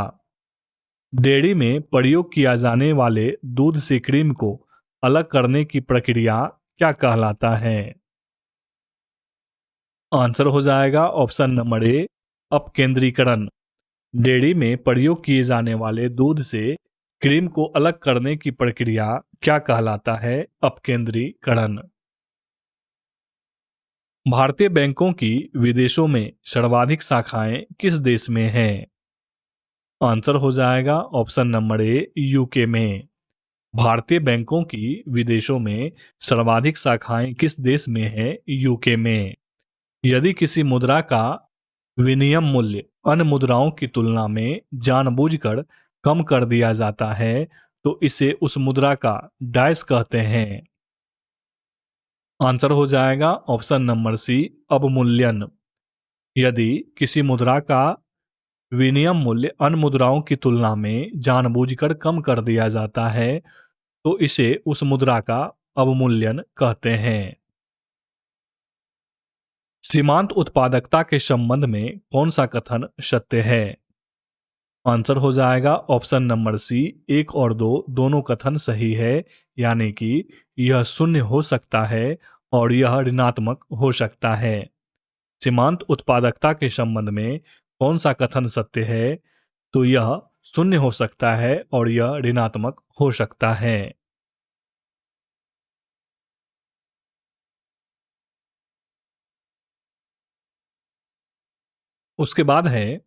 डेयरी में प्रयोग किया जाने वाले दूध से क्रीम को अलग करने की प्रक्रिया क्या कहलाता है? आंसर हो जाएगा ऑप्शन नंबर ए अपकेंद्रीकरण। डेयरी में प्रयोग किए जाने वाले दूध से क्रीम को अलग करने की प्रक्रिया क्या कहलाता है? अपकेंद्रीकरण। भारतीय बैंकों की विदेशों में सर्वाधिक शाखाएं किस देश में हैं? आंसर हो जाएगा ऑप्शन नंबर ए यूके में। भारतीय बैंकों की विदेशों में सर्वाधिक शाखाएं किस देश में है? यूके में। यदि किसी मुद्रा का विनिमय मूल्य अन्य मुद्राओं की तुलना में जानबूझकर कम कर दिया जाता है तो इसे उस मुद्रा का डैश कहते हैं। आंसर हो जाएगा ऑप्शन नंबर सी अवमूल्यन। यदि किसी मुद्रा का विनिमय मूल्य अन्य मुद्राओं की तुलना में जानबूझकर कम कर दिया जाता है तो इसे उस मुद्रा का अवमूल्यन कहते हैं। सीमांत उत्पादकता के संबंध में कौन सा कथन सत्य है? आंसर हो जाएगा ऑप्शन नंबर सी एक और दो दोनों कथन सही है, यानी कि यह शून्य हो सकता है और यह ऋणात्मक हो सकता है। सीमांत उत्पादकता के संबंध में कौन सा कथन सत्य है? तो यह शून्य हो सकता है और यह ऋणात्मक हो सकता है। उसके बाद है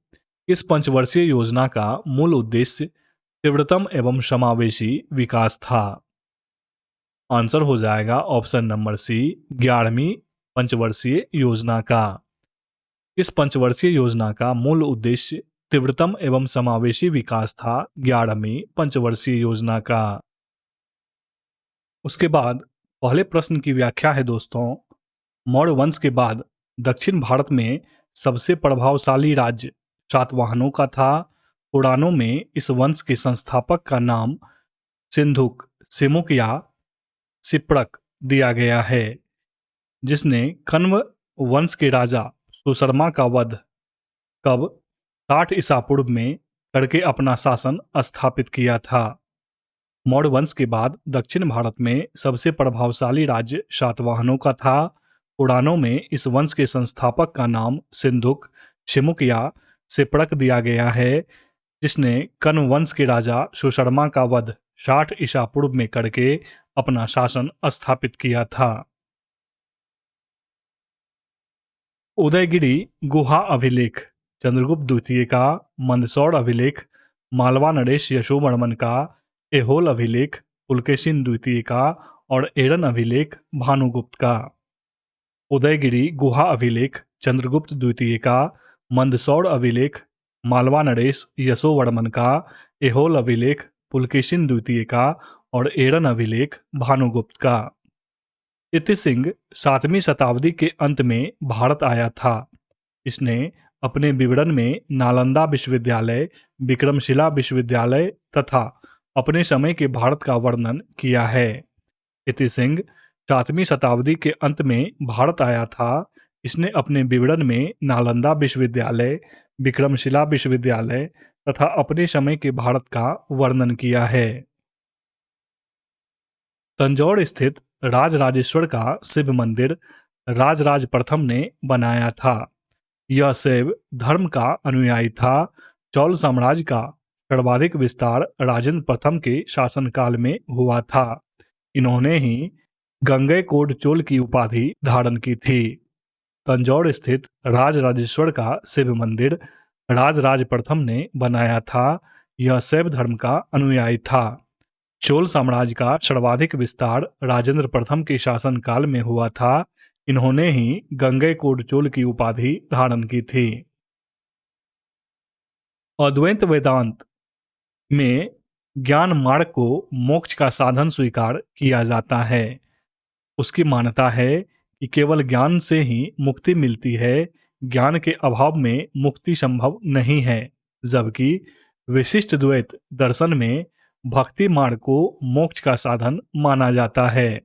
इस पंचवर्षीय योजना का मूल उद्देश्य तीव्रतम एवं समावेशी विकास था। आंसर हो जाएगा ऑप्शन नंबर सी 11वीं पंचवर्षीय योजना का। इस पंचवर्षीय योजना का मूल उद्देश्य तीव्रतम एवं समावेशी विकास था। 11वीं पंचवर्षीय योजना का। उसके बाद पहले प्रश्न की व्याख्या है दोस्तों। मौर्य वंश के बाद दक्षिण भारत में सबसे प्रभावशाली राज्य सातवाहनों का था। पुराणों में इस वंश के संस्थापक का नाम सिंधुक, सिमुक या सिप्रक दिया गया है, जिसने कण्व वंश के राजा सुशर्मा का वध कब 60 ईसा पूर्व में करके अपना शासन स्थापित किया था। मौर्य वंश के बाद दक्षिण भारत में सबसे प्रभावशाली राज्य सातवाहनों का था। पुराणों में इस वंश के संस्थापक का नाम सिंधुक, शिमुक या सिप्रक दिया गया है, जिसने कण्व वंश के राजा सुशर्मा का वध 60 ईसा पूर्व में करके अपना शासन स्थापित किया था। उदयगिरी गुहा अभिलेख चंद्रगुप्त द्वितीय का, मंदसौर अभिलेख मालवा नरेश यशोवर्मन का, एहोल अभिलेख पुलकेशिन द्वितीय का और एरन अभिलेख भानुगुप्त का। उदयगिरी गुहा अभिलेख चंद्रगुप्त द्वितीय का, मंदसौर अभिलेख मालवा नरेश यशोवर्मन का, एहोल अभिलेख पुलकेशिन द्वितीय का और एरन अभिलेख भानुगुप्त का। इति सिंह 7वीं शताब्दी के अंत में भारत आया था। इसने अपने विवरण में नालंदा विश्वविद्यालय, विक्रमशिला विश्वविद्यालय तथा अपने समय के भारत का वर्णन किया है। इति सिंह 7वीं शताब्दी के अंत में भारत आया था। इसने अपने विवरण में नालंदा विश्वविद्यालय, विक्रमशिला विश्वविद्यालय तथा अपने समय के भारत का वर्णन किया है। तंजौर स्थित राजराजेश्वर का शिव मंदिर राजराज प्रथम ने बनाया था। यह शैव धर्म का अनुयायी था। चौल साम्राज्य का सर्वाधिक विस्तार राजेंद्र प्रथम के शासनकाल में हुआ था। इन्होंने ही गंगैकोंड चोल की उपाधि धारण की थी। तंजौर स्थित राजराजेश्वर का शिव मंदिर राजराज प्रथम ने बनाया था। यह शैव धर्म का अनुयायी था। चोल साम्राज्य का सर्वाधिक विस्तार राजेंद्र प्रथम के शासनकाल में हुआ था। इन्होंने ही गंगैकोंड चोल की उपाधि धारण की थी। अद्वैत वेदांत में ज्ञान मार्ग को मोक्ष का साधन स्वीकार किया जाता है। उसकी मान्यता है कि केवल ज्ञान से ही मुक्ति मिलती है। ज्ञान के अभाव में मुक्ति संभव नहीं है, जबकि विशिष्ट द्वैत दर्शन में भक्ति मार्ग को मोक्ष का साधन माना जाता है।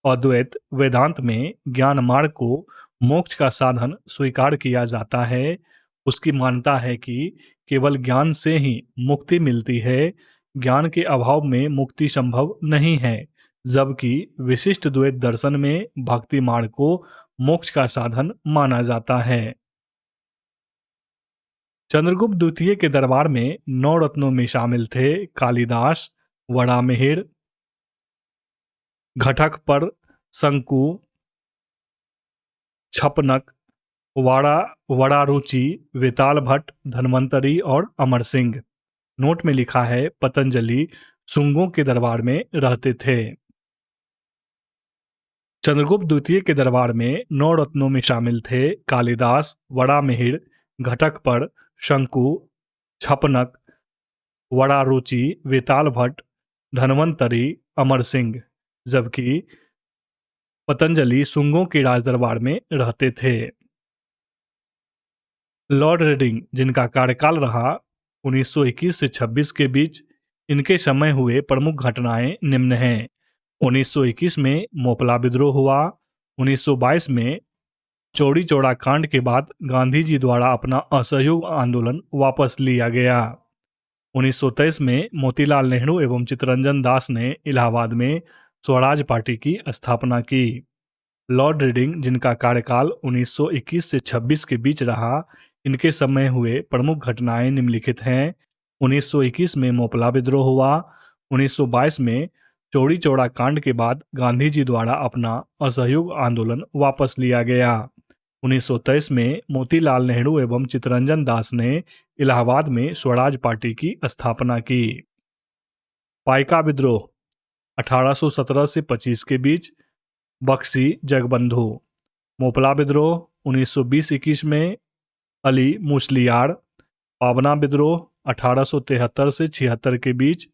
अद्वैत वेदांत में ज्ञान मार्ग को मोक्ष का साधन स्वीकार किया जाता है। उसकी मान्यता है कि केवल ज्ञान से ही मुक्ति मिलती है। ज्ञान के अभाव में मुक्ति संभव नहीं है, जबकि विशिष्ट द्वैत दर्शन में भक्ति मार्ग को मोक्ष का साधन माना जाता है। चंद्रगुप्त द्वितीय के दरबार में 9 रत्नों में शामिल थे कालिदास, वराहमिहिर, घटकपर, शंकु, छपनक, वरारुचि, वेताल भट्ट, धन्वंतरी और अमर सिंह। नोट में लिखा है पतंजलि शुंगों के दरबार में रहते थे। चंद्रगुप्त द्वितीय के दरबार में 9 रत्नों में शामिल थे कालिदास, वराहमिहिर, घटकपर, शंकु, छपनक, वरारुचि, वेताल भट्ट, धन्वंतरी, अमर सिंह, जबकि पतंजलि शुंगों के राजदरबार में रहते थे। लॉर्ड रेडिंग, जिनका कार्यकाल रहा 1921 से 26 के बीच, इनके समय हुए प्रमुख घटनाएं निम्न हैं। 1921 में मोपला विद्रोह हुआ। 1922 में चौरी चौरा कांड के बाद गांधी जी द्वारा अपना असहयोग आंदोलन वापस लिया गया। 1923 में मोतीलाल नेहरू एवं चित्तरंजन दास ने इलाहाबाद में स्वराज पार्टी की स्थापना की। लॉर्ड रेडिंग, जिनका कार्यकाल 1921 से 26 के बीच रहा, इनके समय हुए प्रमुख घटनाएं निम्नलिखित हैं। 1921 में मोपला विद्रोह हुआ। 1922 में चौरी चौरा कांड के बाद गांधी जी द्वारा अपना असहयोग आंदोलन वापस लिया गया। 1923 में मोतीलाल नेहरू एवं चित्तरंजन दास ने इलाहाबाद में स्वराज पार्टी की स्थापना की। पाइका विद्रोह 1817 से 25 के बीच, बक्सी, जगबंधु। मोपला विद्रोह 1920-21 में अली मुसलियार, पावना विद्रोह 1873 से 76 के बीच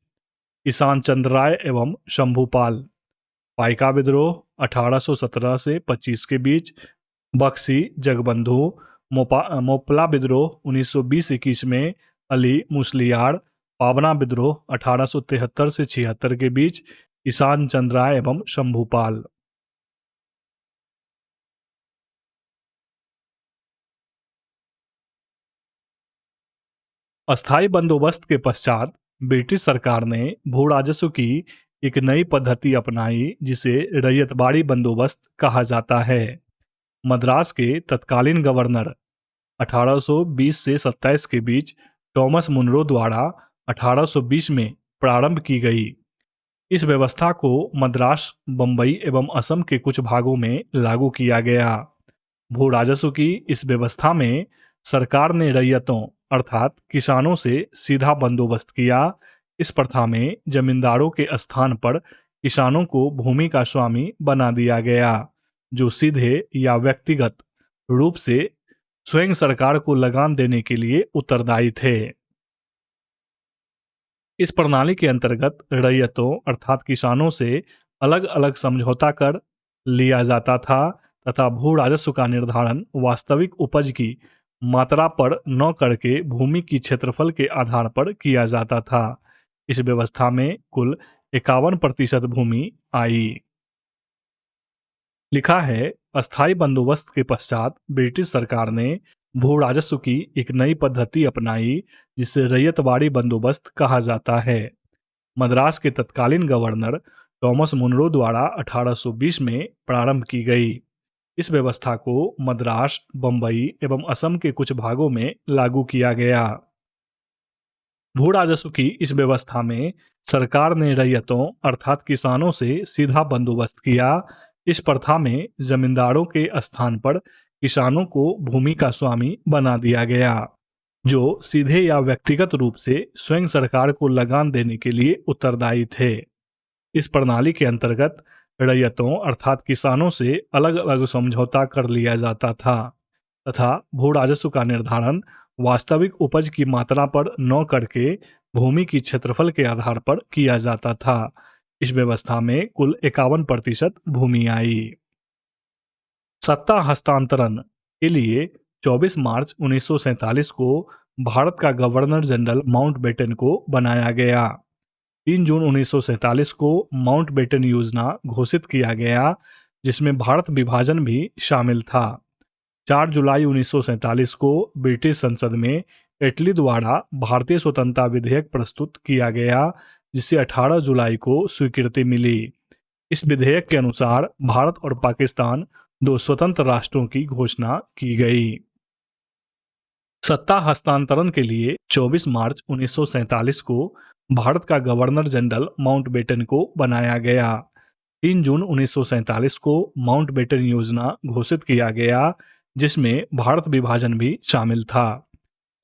ईशान चंद्र राय एवं शंभूपाल, पाइका विद्रोह 1817 से 25 के बीच बख्शी जगबंधु, मोपला विद्रोह 1920-21 में अली मुसलियार, पावना विद्रोह 1873 से 76 के बीच ईशान चंद्र राय एवं शंभूपाल। अस्थायी बंदोबस्त के पश्चात ब्रिटिश सरकार ने भू राजस्व की एक नई पद्धति अपनाई जिसे रैयतबाड़ी बंदोबस्त कहा जाता है। मद्रास के तत्कालीन गवर्नर 1820 से 27 के बीच थॉमस मुनरो द्वारा 1820 में प्रारंभ की गई। इस व्यवस्था को मद्रास, बंबई एवं असम के कुछ भागों में लागू किया गया। भू राजस्व की इस व्यवस्था में सरकार ने रैयतों अर्थात किसानों से सीधा बंदोबस्त किया। इस प्रथा में जमींदारों के स्थान पर किसानों को भूमि का स्वामी बना दिया गया, जो सीधे या व्यक्तिगत रूप से स्वयं सरकार को लगान देने के लिए उत्तरदायी थे। इस प्रणाली के अंतर्गत रैयतों अर्थात किसानों से अलग अलग समझौता कर लिया जाता था तथा भू राजस्व का निर्धारण वास्तविक उपज की मात्रा पर न करके भूमि की क्षेत्रफल के आधार पर किया जाता था। इस व्यवस्था में कुल 51% भूमि आई। लिखा है, अस्थायी बंदोबस्त के पश्चात ब्रिटिश सरकार ने भू राजस्व की एक नई पद्धति अपनाई जिसे रैयतबाड़ी बंदोबस्त कहा जाता है। मद्रास के तत्कालीन गवर्नर थॉमस मुनरो द्वारा 1820 में प्रारंभ की गई। इस व्यवस्था को मद्रास, बंबई एवं असम के कुछ भागों में लागू किया गया। भू राजस्व की इस व्यवस्था में सरकार ने रैयतों अर्थात किसानों से सीधा बंदोबस्त किया। इस प्रथा में जमींदारों के स्थान पर किसानों को भूमि का स्वामी बना दिया गया, जो सीधे या व्यक्तिगत रूप से स्वयं सरकार को लगान देने के लिए उत्तरदायी थे। इस प्रणाली के अंतर्गत रैयतों अर्थात किसानों से अलग अलग समझौता कर लिया जाता था तथा भू राजस्व का निर्धारण वास्तविक उपज की मात्रा पर न करके भूमि की क्षेत्रफल के आधार पर किया जाता था। इस व्यवस्था में कुल 51% भूमि आई। सत्ता हस्तांतरण के लिए 24 मार्च 1947 को भारत का गवर्नर जनरल माउंटबेटन को बनाया गया। 3 जून 1947 को माउंटबेटन योजना घोषित किया गया, जिसमें भारत विभाजन भी शामिल था। 4 जुलाई 1947 को ब्रिटिश संसद में एटली द्वारा भारतीय स्वतंत्रता विधेयक प्रस्तुत किया गया, जिसे 18 जुलाई को स्वीकृति मिली। इस विधेयक के अनुसार भारत और पाकिस्तान 2 स्वतंत्र राष्ट्रों की घोषणा की गई। सत्ता हस्तांतरण के लिए 24 मार्च 1947 को भारत का गवर्नर जनरल माउंटबेटन को बनाया गया। 3 जून 1947 को माउंटबेटन योजना घोषित किया गया, जिसमें भारत विभाजन भी शामिल था।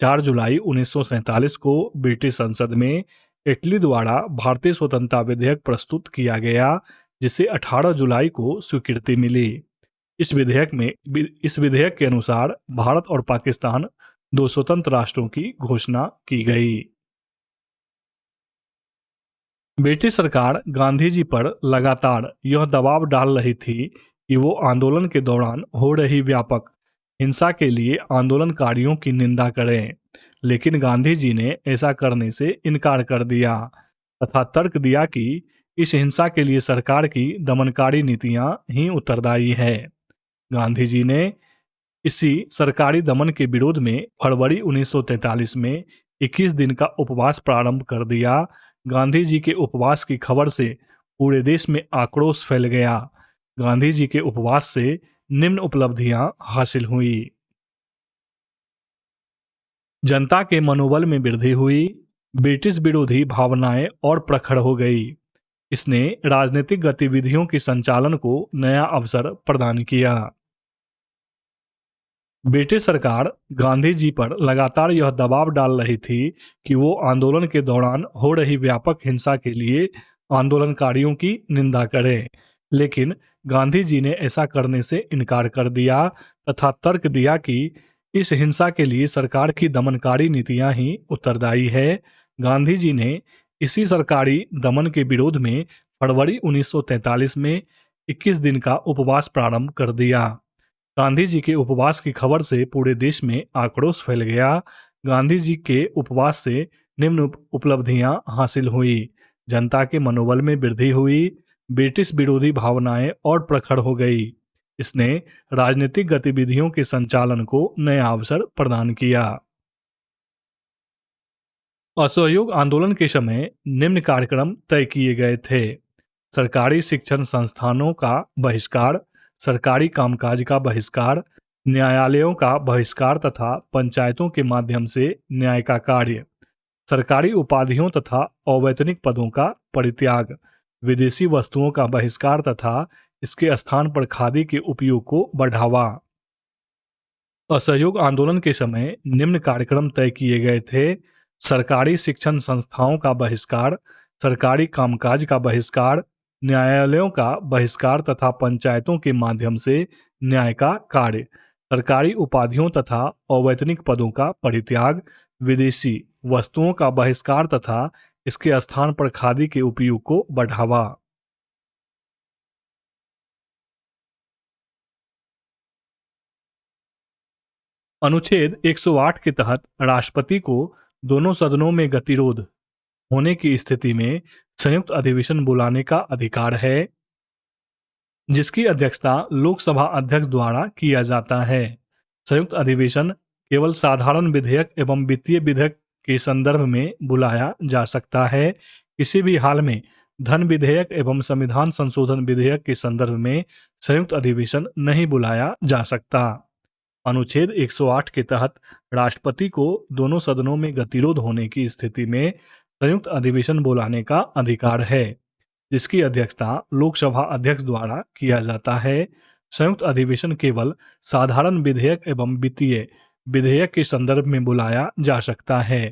4 जुलाई 1947 को ब्रिटिश संसद में इटली द्वारा भारतीय स्वतंत्रता विधेयक प्रस्तुत किया गया, जिसे 18 जुलाई को स्वीकृति मिली। इस विधेयक के अनुसार भारत और पाकिस्तान 2 स्वतंत्र राष्ट्रों की घोषणा की गई। ब्रिटिश सरकार गांधी जी पर लगातार यह दबाव डाल रही थी कि वो आंदोलन के दौरान हो रही व्यापक हिंसा के लिए आंदोलनकारियों की निंदा करें, लेकिन गांधी जी ने ऐसा करने से इनकार कर दिया तथा तर्क दिया कि इस हिंसा के लिए सरकार की दमनकारी नीतियां ही उत्तरदायी है। गांधी जी ने इसी सरकारी दमन के विरोध में फरवरी 1943 में 21 दिन का उपवास प्रारंभ कर दिया। गांधी जी के उपवास की खबर से पूरे देश में आक्रोश फैल गया। गांधी जी के उपवास से निम्न उपलब्धियां हासिल हुई। जनता के मनोबल में वृद्धि हुई। ब्रिटिश विरोधी भावनाएं और प्रखर हो गई। इसने राजनीतिक गतिविधियों के संचालन को नया अवसर प्रदान किया। ब्रिटिश सरकार गांधी जी पर लगातार यह दबाव डाल रही थी कि वो आंदोलन के दौरान हो रही व्यापक हिंसा के लिए आंदोलनकारियों की निंदा करें, लेकिन गांधी जी ने ऐसा करने से इनकार कर दिया तथा तर्क दिया कि इस हिंसा के लिए सरकार की दमनकारी नीतियां ही उत्तरदायी है। गांधी जी ने इसी सरकारी दमन के विरोध में फरवरी 1943 में 21 दिन का उपवास प्रारंभ कर दिया। गांधी जी के उपवास की खबर से पूरे देश में आक्रोश फैल गया। गांधी जी के उपवास से निम्न उपलब्धियां हासिल हुई। जनता के मनोबल में वृद्धि हुई। ब्रिटिश विरोधी भावनाएं और प्रखर हो गई। इसने राजनीतिक गतिविधियों के संचालन को नया अवसर प्रदान किया। असहयोग आंदोलन के समय निम्न कार्यक्रम तय किए गए थे: सरकारी शिक्षण संस्थानों का बहिष्कार, सरकारी कामकाज का बहिष्कार, न्यायालयों का बहिष्कार तथा पंचायतों के माध्यम से न्याय का कार्य, सरकारी उपाधियों तथा अवैतनिक पदों का परित्याग, विदेशी वस्तुओं का बहिष्कार तथा इसके स्थान पर खादी के उपयोग को बढ़ावा। असहयोग आंदोलन के समय निम्न कार्यक्रम तय किए गए थे: सरकारी शिक्षण संस्थाओं का बहिष्कार, सरकारी कामकाज का बहिष्कार, न्यायालयों का बहिष्कार तथा पंचायतों के माध्यम से न्याय का कार्य, सरकारी उपाधियों तथा अवैतनिक पदों का परित्याग, विदेशी वस्तुओं का बहिष्कार तथा इसके स्थान पर खादी के उपयोग को बढ़ावा। अनुच्छेद 108 के तहत राष्ट्रपति को दोनों सदनों में गतिरोध होने की स्थिति में संयुक्त अधिवेशन बुलाने का अधिकार है, जिसकी अध्यक्षता लोकसभा अध्यक्ष द्वारा किया जाता है। संयुक्त अधिवेशन केवल साधारण विधेयक एवं वित्तीय विधेयक के संदर्भ में बुलाया जा सकता है। किसी भी हाल में धन विधेयक एवं संविधान संशोधन विधेयक के संदर्भ में संयुक्त अधिवेशन नहीं बुलाया जा सकता। अनुच्छेद 108 के तहत राष्ट्रपति को दोनों सदनों में गतिरोध होने की स्थिति में संयुक्त अधिवेशन बुलाने का अधिकार है, जिसकी अध्यक्षता लोकसभा अध्यक्ष द्वारा किया जाता है। संयुक्त अधिवेशन केवल साधारण विधेयक एवं वित्तीय विधेयक के संदर्भ में बुलाया जा सकता है।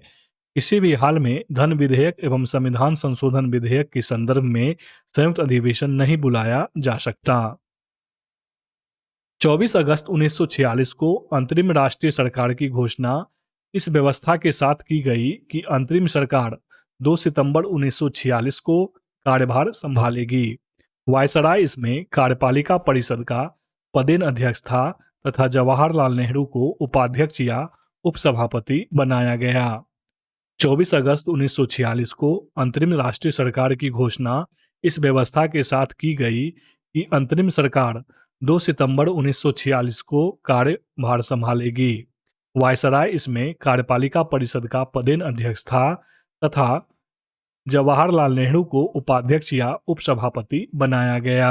किसी भी हाल में धन विधेयक एवं संविधान संशोधन विधेयक के संदर्भ में संयुक्त अधिवेशन नहीं बुलाया जा सकता। 24 अगस्त 1946 को अंतरिम राष्ट्रीय सरकार की घोषणा इस व्यवस्था के साथ की गई कि अंतरिम सरकार 2 सितंबर 1946 को कार्यभार संभालेगी। वायसराय इसमें कार्यपालिका परिषद का पदेन अध्यक्ष था तथा जवाहरलाल नेहरू को उपाध्यक्ष या उपसभापति बनाया गया। 24 अगस्त 1946 को अंतरिम राष्ट्रीय सरकार की घोषणा इस व्यवस्था के साथ की गई कि अंतरिम सरकार 2 सितंबर 1946 को कार्यभार संभालेगी। वायसराय इसमें कार्यपालिका परिषद का पदेन अध्यक्ष था तथा जवाहरलाल नेहरू को उपाध्यक्ष या उपसभापति बनाया गया।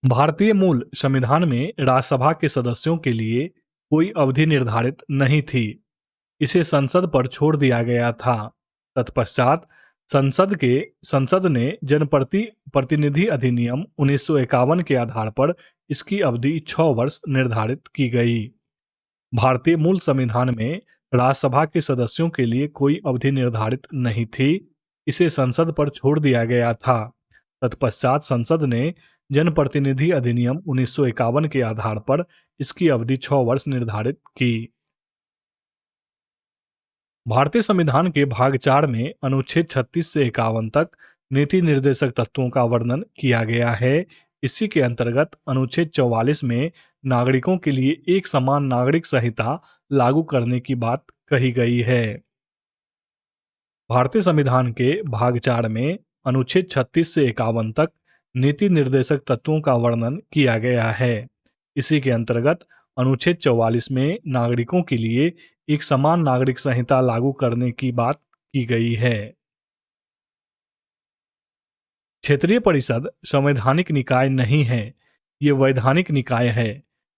भारतीय मूल संविधान में राज्यसभा के सदस्यों के लिए कोई अवधि निर्धारित नहीं थी। इसे संसद पर छोड़ दिया गया था। तत्पश्चात संसद ने जनप्रतिनिधि अधिनियम 1951 के आधार पर इसकी अवधि 6 वर्ष निर्धारित की गई। भारतीय मूल संविधान में राज्यसभा के सदस्यों के लिए कोई अवधि निर्धारित नहीं थी। इसे संसद पर छोड़ दिया गया था। तत्पश्चात संसद ने जनप्रतिनिधि अधिनियम 1951 के आधार पर इसकी अवधि 6 वर्ष निर्धारित की। भारतीय संविधान के भाग 4 में अनुच्छेद 36 से 51 तक नीति निर्देशक तत्वों का वर्णन किया गया है। इसी के अंतर्गत अनुच्छेद 44 में नागरिकों के लिए एक समान नागरिक संहिता लागू करने की बात कही गई है। भारतीय संविधान के भाग 4 में अनुच्छेद 36 से 51 तक नीति निर्देशक तत्वों का वर्णन किया गया है। इसी के अंतर्गत अनुच्छेद 44 में नागरिकों के लिए एक समान नागरिक संहिता लागू करने की बात की गई है। क्षेत्रीय परिषद संवैधानिक निकाय नहीं है, ये वैधानिक निकाय है,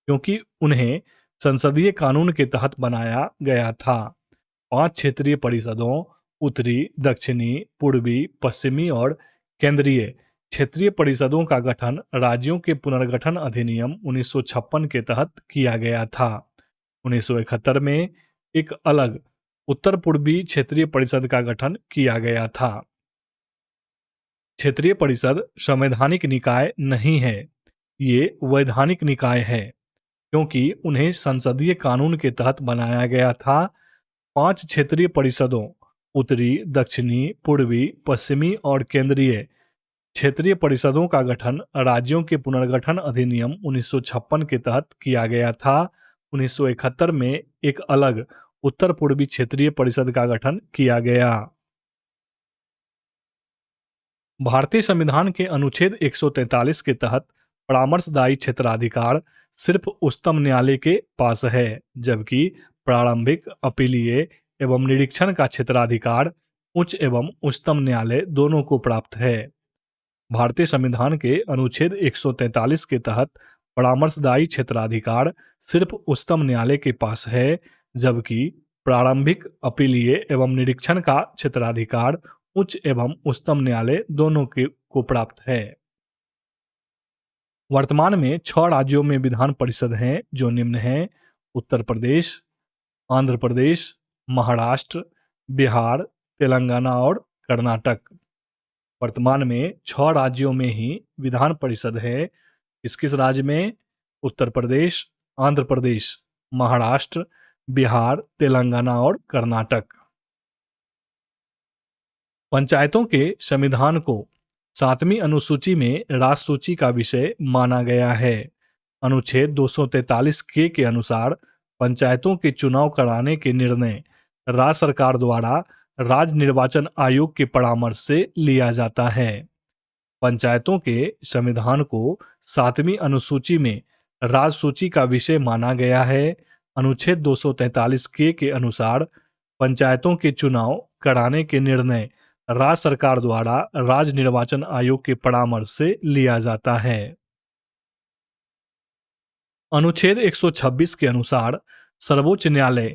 क्योंकि उन्हें संसदीय कानून के तहत बनाया गया था। 5 क्षेत्रीय परिषदों उत्तरी, दक्षिणी, पूर्वी, पश्चिमी और केंद्रीय क्षेत्रीय परिषदों का गठन राज्यों के पुनर्गठन अधिनियम 1956 के तहत किया गया था। 1971 में एक अलग उत्तर पूर्वी क्षेत्रीय परिषद का गठन किया गया था। क्षेत्रीय परिषद संवैधानिक निकाय नहीं है, ये वैधानिक निकाय है, क्योंकि उन्हें संसदीय कानून के तहत बनाया गया था। 5 क्षेत्रीय परिषदों, उत्तरी, दक्षिणी, पूर्वी, पश्चिमी और केंद्रीय क्षेत्रीय परिषदों का गठन राज्यों के पुनर्गठन अधिनियम 1956 के तहत किया गया था। 1971 में एक अलग उत्तर पूर्वी क्षेत्रीय परिषद का गठन किया गया। भारतीय संविधान के अनुच्छेद 143 के तहत परामर्शदायी क्षेत्राधिकार सिर्फ उच्चतम न्यायालय के पास है, जबकि प्रारंभिक, अपीलीय एवं निरीक्षण का क्षेत्राधिकार उच्च एवं उच्चतम न्यायालय दोनों को प्राप्त है। भारतीय संविधान के अनुच्छेद 143 के तहत परामर्शदायी क्षेत्राधिकार सिर्फ उच्चतम न्यायालय के पास है, जबकि प्रारंभिक, अपीलीय एवं निरीक्षण का क्षेत्राधिकार उच्च एवं उच्चतम न्यायालय दोनों को प्राप्त है। वर्तमान में 6 राज्यों में विधान परिषद हैं, जो निम्न हैं: उत्तर प्रदेश, आंध्र प्रदेश, महाराष्ट्र, बिहार, तेलंगाना और कर्नाटक। वर्तमान में 6 राज्यों में ही विधान परिषद है। किस किस राज्य में? उत्तर प्रदेश, आंध्र प्रदेश, महाराष्ट्र, बिहार, तेलंगाना और कर्नाटक। पंचायतों के संविधान को 7वीं अनुसूची में राजसूची का विषय माना गया है। अनुच्छेद 243 के अनुसार पंचायतों के चुनाव कराने के निर्णय राज्य सरकार द्वारा राज्य निर्वाचन आयोग के परामर्श से लिया जाता है। पंचायतों के संविधान को 7वीं अनुसूची में राजसूची का विषय माना गया है। अनुच्छेद 243 के अनुसार पंचायतों के चुनाव कराने के निर्णय राज्य सरकार द्वारा राज्य निर्वाचन आयोग के परामर्श से लिया जाता है। अनुच्छेद 126 के अनुसार सर्वोच्च न्यायालय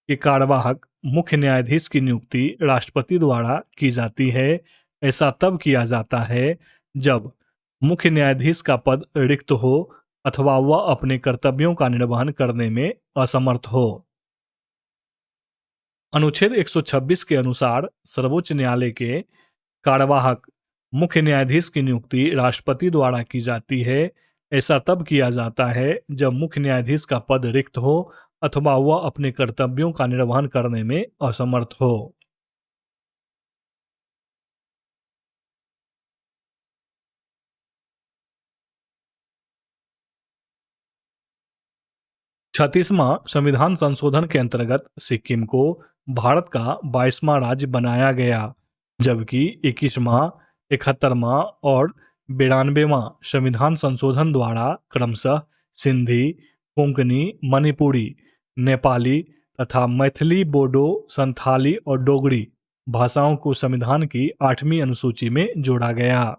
के कार्यवाहक मुख्य न्यायाधीश की नियुक्ति राष्ट्रपति द्वारा की जाती है। ऐसा तब किया जाता है जब मुख्य न्यायाधीश का पद रिक्त हो अथवा वह अपने कर्तव्यों का निर्वहन करने में असमर्थ हो। अनुच्छेद 126 के अनुसार सर्वोच्च न्यायालय के कार्यवाहक मुख्य न्यायाधीश की नियुक्ति राष्ट्रपति द्वारा की जाती है। ऐसा तब किया जाता है जब मुख्य न्यायाधीश का पद रिक्त हो अथवा वह अपने कर्तव्यों का निर्वहन करने में असमर्थ हो। छत्तीसवां संविधान संशोधन के अंतर्गत सिक्किम को भारत का 22वां राज्य बनाया गया, जबकि 21वां, 71वां और 92वां संविधान संशोधन द्वारा क्रमशः सिंधी, कोंकणी, मणिपुरी, नेपाली तथा मैथिली, बोडो, संथाली और डोगरी भाषाओं को संविधान की 8वीं अनुसूची में जोड़ा गया।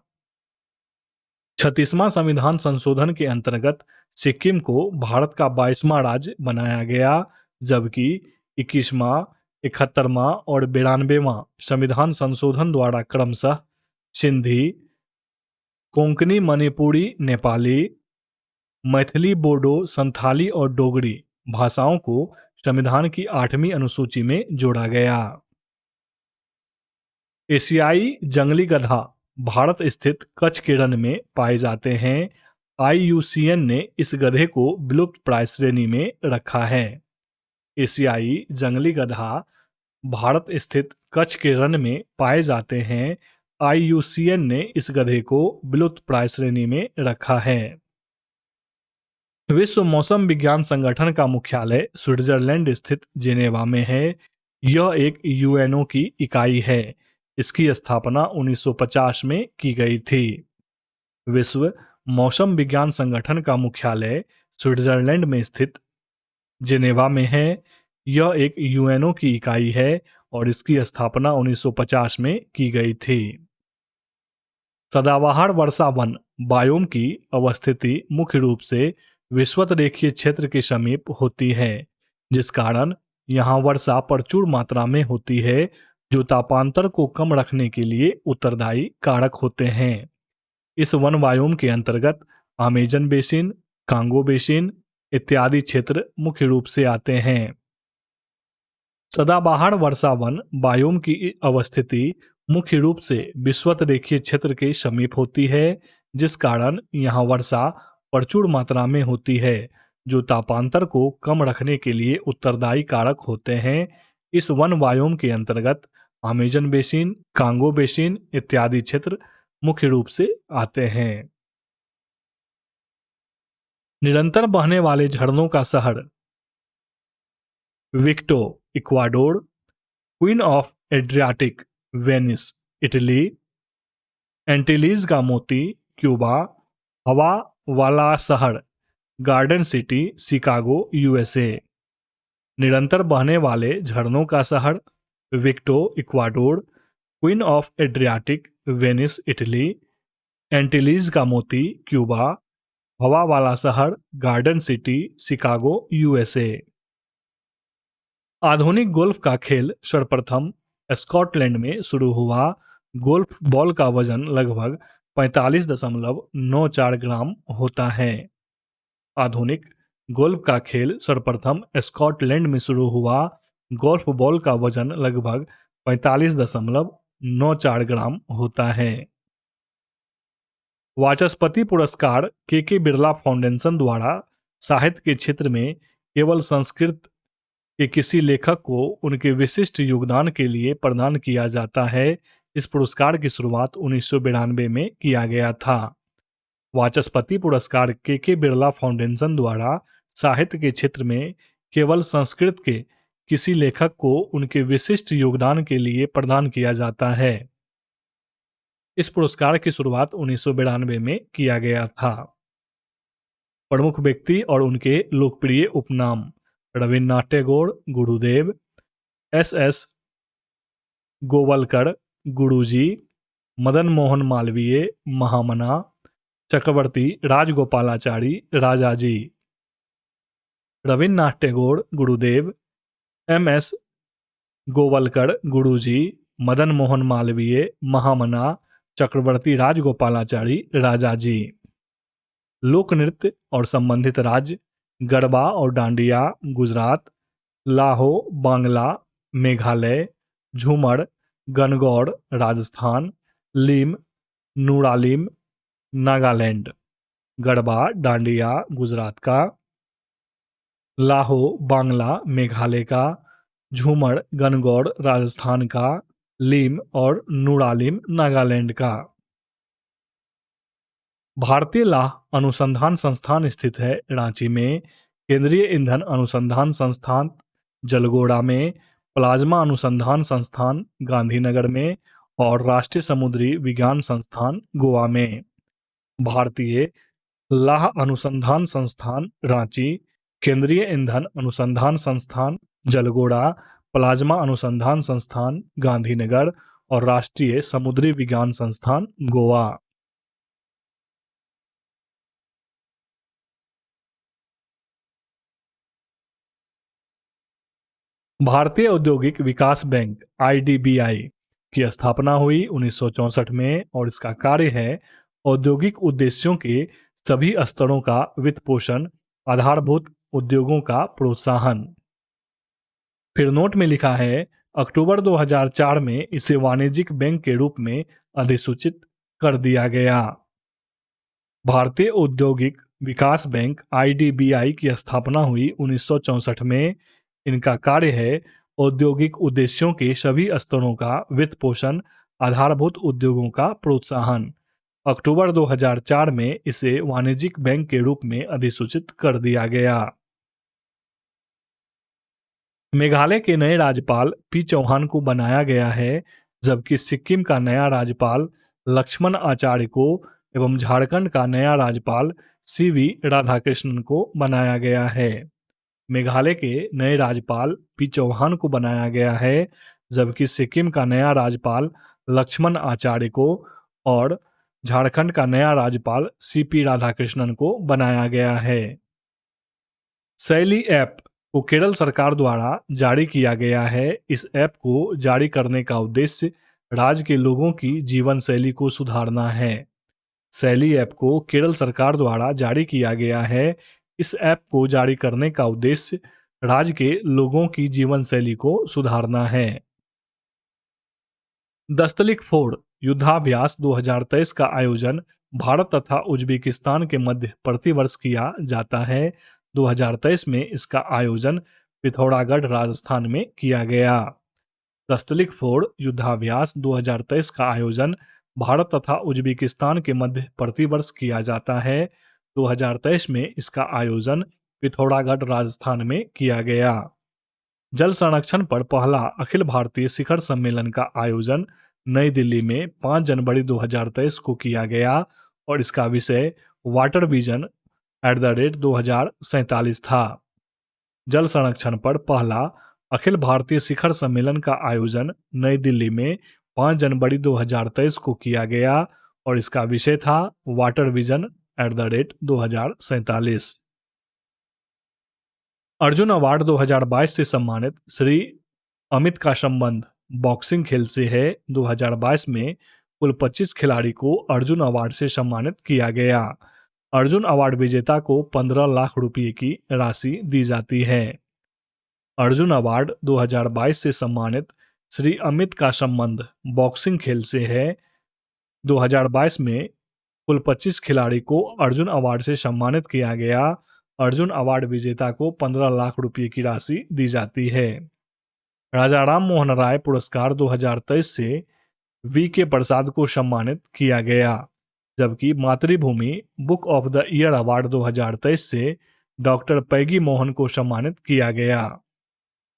36वां संविधान संशोधन के अंतर्गत सिक्किम को भारत का 22वां राज्य बनाया गया, जबकि 21वां, 71वां और 92वां संविधान संशोधन द्वारा क्रमशः सिंधी, कोंकणी, मणिपुरी, नेपाली, मैथिली, बोडो, संथाली और डोगरी भाषाओं को संविधान की 8वीं अनुसूची में जोड़ा गया। एशियाई जंगली गधा भारत स्थित कच्छ के रण में पाए जाते हैं। IUCN ने इस गधे को विलुप्त प्राय श्रेणी में रखा है। एशियाई जंगली गधा भारत स्थित कच्छ के रण में पाए जाते हैं। IUCN ने इस गधे को विलुप्त प्राय श्रेणी में रखा है। विश्व मौसम विज्ञान संगठन का मुख्यालय स्विट्जरलैंड स्थित जेनेवा में है। यह एक UNO की इकाई है। इसकी स्थापना 1950 में की गई थी। विश्व मौसम विज्ञान संगठन का मुख्यालय स्विट्जरलैंड में स्थित जेनेवा में है। यह एक UNO की इकाई है और इसकी स्थापना 1950 में की गई थी। सदाबहार वर्षा वन बायोम की अवस्थिति मुख्य रूप से विषुवत-रेखीय क्षेत्र के समीप होती है, जिस कारण यहाँ वर्षा प्रचुर मात्रा में होती है, जो तापांतर को कम रखने के लिए उत्तरदायी कारक होते हैं। इस वन बायोम के अंतर्गत अमेजन बेसिन, कांगो बेसिन इत्यादि क्षेत्र मुख्य रूप से आते हैं। सदाबहार वर्षा वन बायोम की अवस्थिति मुख्य रूप से विषुवत रेखीय क्षेत्र के समीप होती है, जिस कारण यहाँ वर्षा प्रचुर मात्रा में होती है, जो तापांतर को कम रखने के लिए उत्तरदायी कारक होते हैं। इस वन वायोम के अंतर्गत अमेजन बेसिन, कांगो बेसिन इत्यादि क्षेत्र मुख्य रूप से आते हैं। निरंतर बहने वाले झरनों का शहर विक्टो, Ecuador. Queen of Adriatic, Venice, Italy. Antilles का मोती, क्यूबा। हवा वाला शहर गार्डन सिटी, शिकागो, यूएसए। निरंतर बहने वाले झरनों का शहर विक्टो, Ecuador. Queen of Adriatic, Venice, Italy. Antilles का मोती, क्यूबा। हवा वाला शहर गार्डन सिटी, शिकागो, यूएसए। आधुनिक गोल्फ का खेल सर्वप्रथम स्कॉटलैंड में शुरू हुआ। गोल्फ बॉल का वजन लगभग 45.94 ग्राम होता है। आधुनिक गोल्फ का खेल सर्वप्रथम स्कॉटलैंड में शुरू हुआ। गोल्फ बॉल का वजन लगभग 45.94 ग्राम होता है। वाचस्पति पुरस्कार के बिरला फाउंडेशन द्वारा साहित्य के क्षेत्र में केवल संस्कृत के किसी लेखक को उनके विशिष्ट योगदान के लिए प्रदान किया जाता है। इस पुरस्कार की शुरुआत 1992 में किया गया था। वाचस्पति पुरस्कार के बिरला फाउंडेशन द्वारा साहित्य के क्षेत्र में केवल संस्कृत के किसी लेखक को उनके विशिष्ट योगदान के लिए प्रदान किया जाता है। इस पुरस्कार की शुरुआत 1992 में किया गया था। प्रमुख व्यक्ति और उनके लोकप्रिय उपनाम रविन्द्रनाथ टैगोर, गुरुदेव। एस गोवलकर, गुरुजी। मदन मोहन मालवीय, महामना। चक्रवर्ती राजगोपालाचारी, राजाजी। रविन्द्रनाथ टैगोर, गुरुदेव। एस गोवलकर, गुरुजी। मदन मोहन मालवीय, महामना। चक्रवर्ती राजगोपालाचारी, राजाजी। लोक नृत्य और संबंधित राज्य गरबा और डांडिया, गुजरात। लाहो, बांग्ला, मेघालय। झूमर, गणगौर, राजस्थान। लीम, नूरालीम, नागालैंड। गरबा, डांडिया गुजरात का। लाहो, बांग्ला, मेघालय का। झूमर, गणगौर, राजस्थान का। लीम और नूरालीम, नागालैंड का। भारतीय लाह अनुसंधान संस्थान स्थित है रांची में। केंद्रीय ईंधन अनुसंधान संस्थान जलगोड़ा में। प्लाज्मा अनुसंधान संस्थान गांधीनगर में और राष्ट्रीय समुद्री विज्ञान संस्थान गोवा में। भारतीय लाह अनुसंधान संस्थान रांची, केंद्रीय ईंधन अनुसंधान संस्थान जलगोड़ा, प्लाज्मा अनुसंधान संस्थान गांधीनगर और राष्ट्रीय समुद्री विज्ञान संस्थान गोवा। भारतीय औद्योगिक विकास बैंक आईडीबीआई की स्थापना हुई 1964 में और इसका कार्य है औद्योगिक उद्देश्यों के सभी स्तरों का वित्त पोषण, आधारभूत उद्योगों का प्रोत्साहन। फिर नोट में लिखा है अक्टूबर 2004 में इसे वाणिज्यिक बैंक के रूप में अधिसूचित कर दिया गया। भारतीय औद्योगिक विकास बैंक आईडीबीआई की स्थापना हुई 1964 में। इनका कार्य है औद्योगिक उद्देश्यों के सभी स्तरों का वित्त पोषण, आधारभूत उद्योगों का प्रोत्साहन। अक्टूबर 2004 में इसे वाणिज्यिक बैंक के रूप में अधिसूचित कर दिया गया। मेघालय के नए राज्यपाल पी चौहान को बनाया गया है, जबकि सिक्किम का नया राज्यपाल लक्ष्मण आचार्य को एवं झारखंड का नया राज्यपाल सीवी राधाकृष्णन को बनाया गया है। मेघालय के नए राज्यपाल पी चौहान को बनाया गया है, जबकि सिक्किम का नया राज्यपाल लक्ष्मण आचार्य को और झारखंड का नया राज्यपाल सीपी राधाकृष्णन को बनाया गया है। शैली ऐप को केरल सरकार द्वारा जारी किया गया है। इस ऐप को जारी करने का उद्देश्य राज्य के लोगों की जीवन शैली को सुधारना है। शैली ऐप को केरल सरकार द्वारा जारी किया गया है। इस ऐप को जारी करने का उद्देश्य राज्य के लोगों की जीवन शैली को सुधारना है। दस्तलिक फोर्ड युद्धाभ्यास 2023 का आयोजन भारत तथा उज्बेकिस्तान के मध्य प्रतिवर्ष किया जाता है। 2023 में इसका आयोजन पिथौरागढ़ राजस्थान में किया गया। दस्तलिक फोर्ड युद्धाभ्यास 2023 का आयोजन भारत तथा उज्बेकिस्तान के मध्य प्रतिवर्ष किया जाता है। 2023 में इसका आयोजन पिथौरागढ़ राजस्थान में किया गया। जल संरक्षण पर पहला अखिल भारतीय शिखर सम्मेलन का आयोजन नई दिल्ली में 5 जनवरी 2023 को किया गया और इसका विषय वाटर विजन @2047 था। जल संरक्षण पर पहला अखिल भारतीय शिखर सम्मेलन का आयोजन नई दिल्ली में 5 जनवरी 2023 को किया गया और इसका विषय था वाटर विजन @2047। अर्जुन अवार्ड 2022 से सम्मानित श्री अमित का संबंध बॉक्सिंग खेल से है। 2022 में कुल 25 खिलाड़ी को अर्जुन अवार्ड से सम्मानित किया गया। अर्जुन अवार्ड विजेता को 15 लाख रुपए की राशि दी जाती है। अर्जुन अवार्ड 2022 से सम्मानित श्री अमित का संबंध बॉक्सिंग खेल से है। 2022 में कुल 25 खिलाड़ी को अर्जुन अवार्ड से सम्मानित किया गया। अर्जुन अवार्ड विजेता को 15 लाख रुपए की राशि दी जाती है। राजा राम मोहन राय पुरस्कार 2023 से वी.के. प्रसाद को सम्मानित किया गया, जबकि मातृभूमि book of the year award 2023 से डॉक्टर पैगी मोहन को सम्मानित किया गया।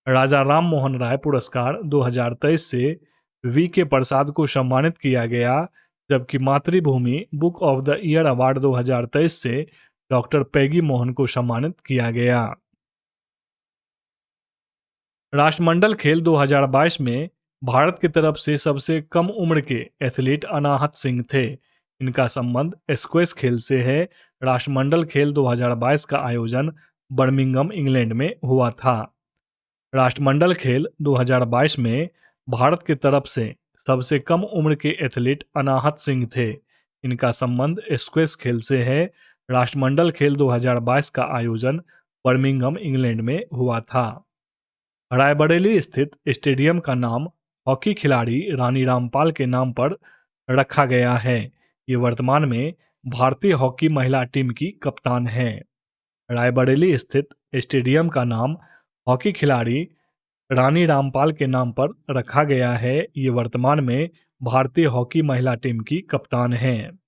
राजा राम मोहन राय पुरस्कार 2023 से वी.के. प्रसाद को सम्मानित किया गया, जबकि मातृभूमि book of the year award 2023 से डॉक्टर पैगी मोहन को सम्मानित किया गया। राष्ट्रमंडल खेल 2022 में भारत की तरफ से सबसे कम उम्र के एथलीट अनाहत सिंह थे। इनका संबंध स्क्वैश खेल से है। राष्ट्रमंडल खेल 2022 का आयोजन बर्मिंघम इंग्लैंड में हुआ था। राष्ट्रमंडल खेल 2022 में भारत की तरफ से सबसे कम उम्र के एथलीट अनाहत सिंह थे। इनका संबंध स्क्वैश खेल से है। राष्ट्रमंडल खेल 2022 का आयोजन बर्मिंघम इंग्लैंड में हुआ था। रायबरेली स्थित स्टेडियम का नाम हॉकी खिलाड़ी रानी रामपाल के नाम पर रखा गया है। ये वर्तमान में भारतीय हॉकी महिला टीम की कप्तान हैं। रायबरेली स्थित स्टेडियम का नाम हॉकी खिलाड़ी रानी रामपाल के नाम पर रखा गया है। ये वर्तमान में भारतीय हॉकी महिला टीम की कप्तान हैं।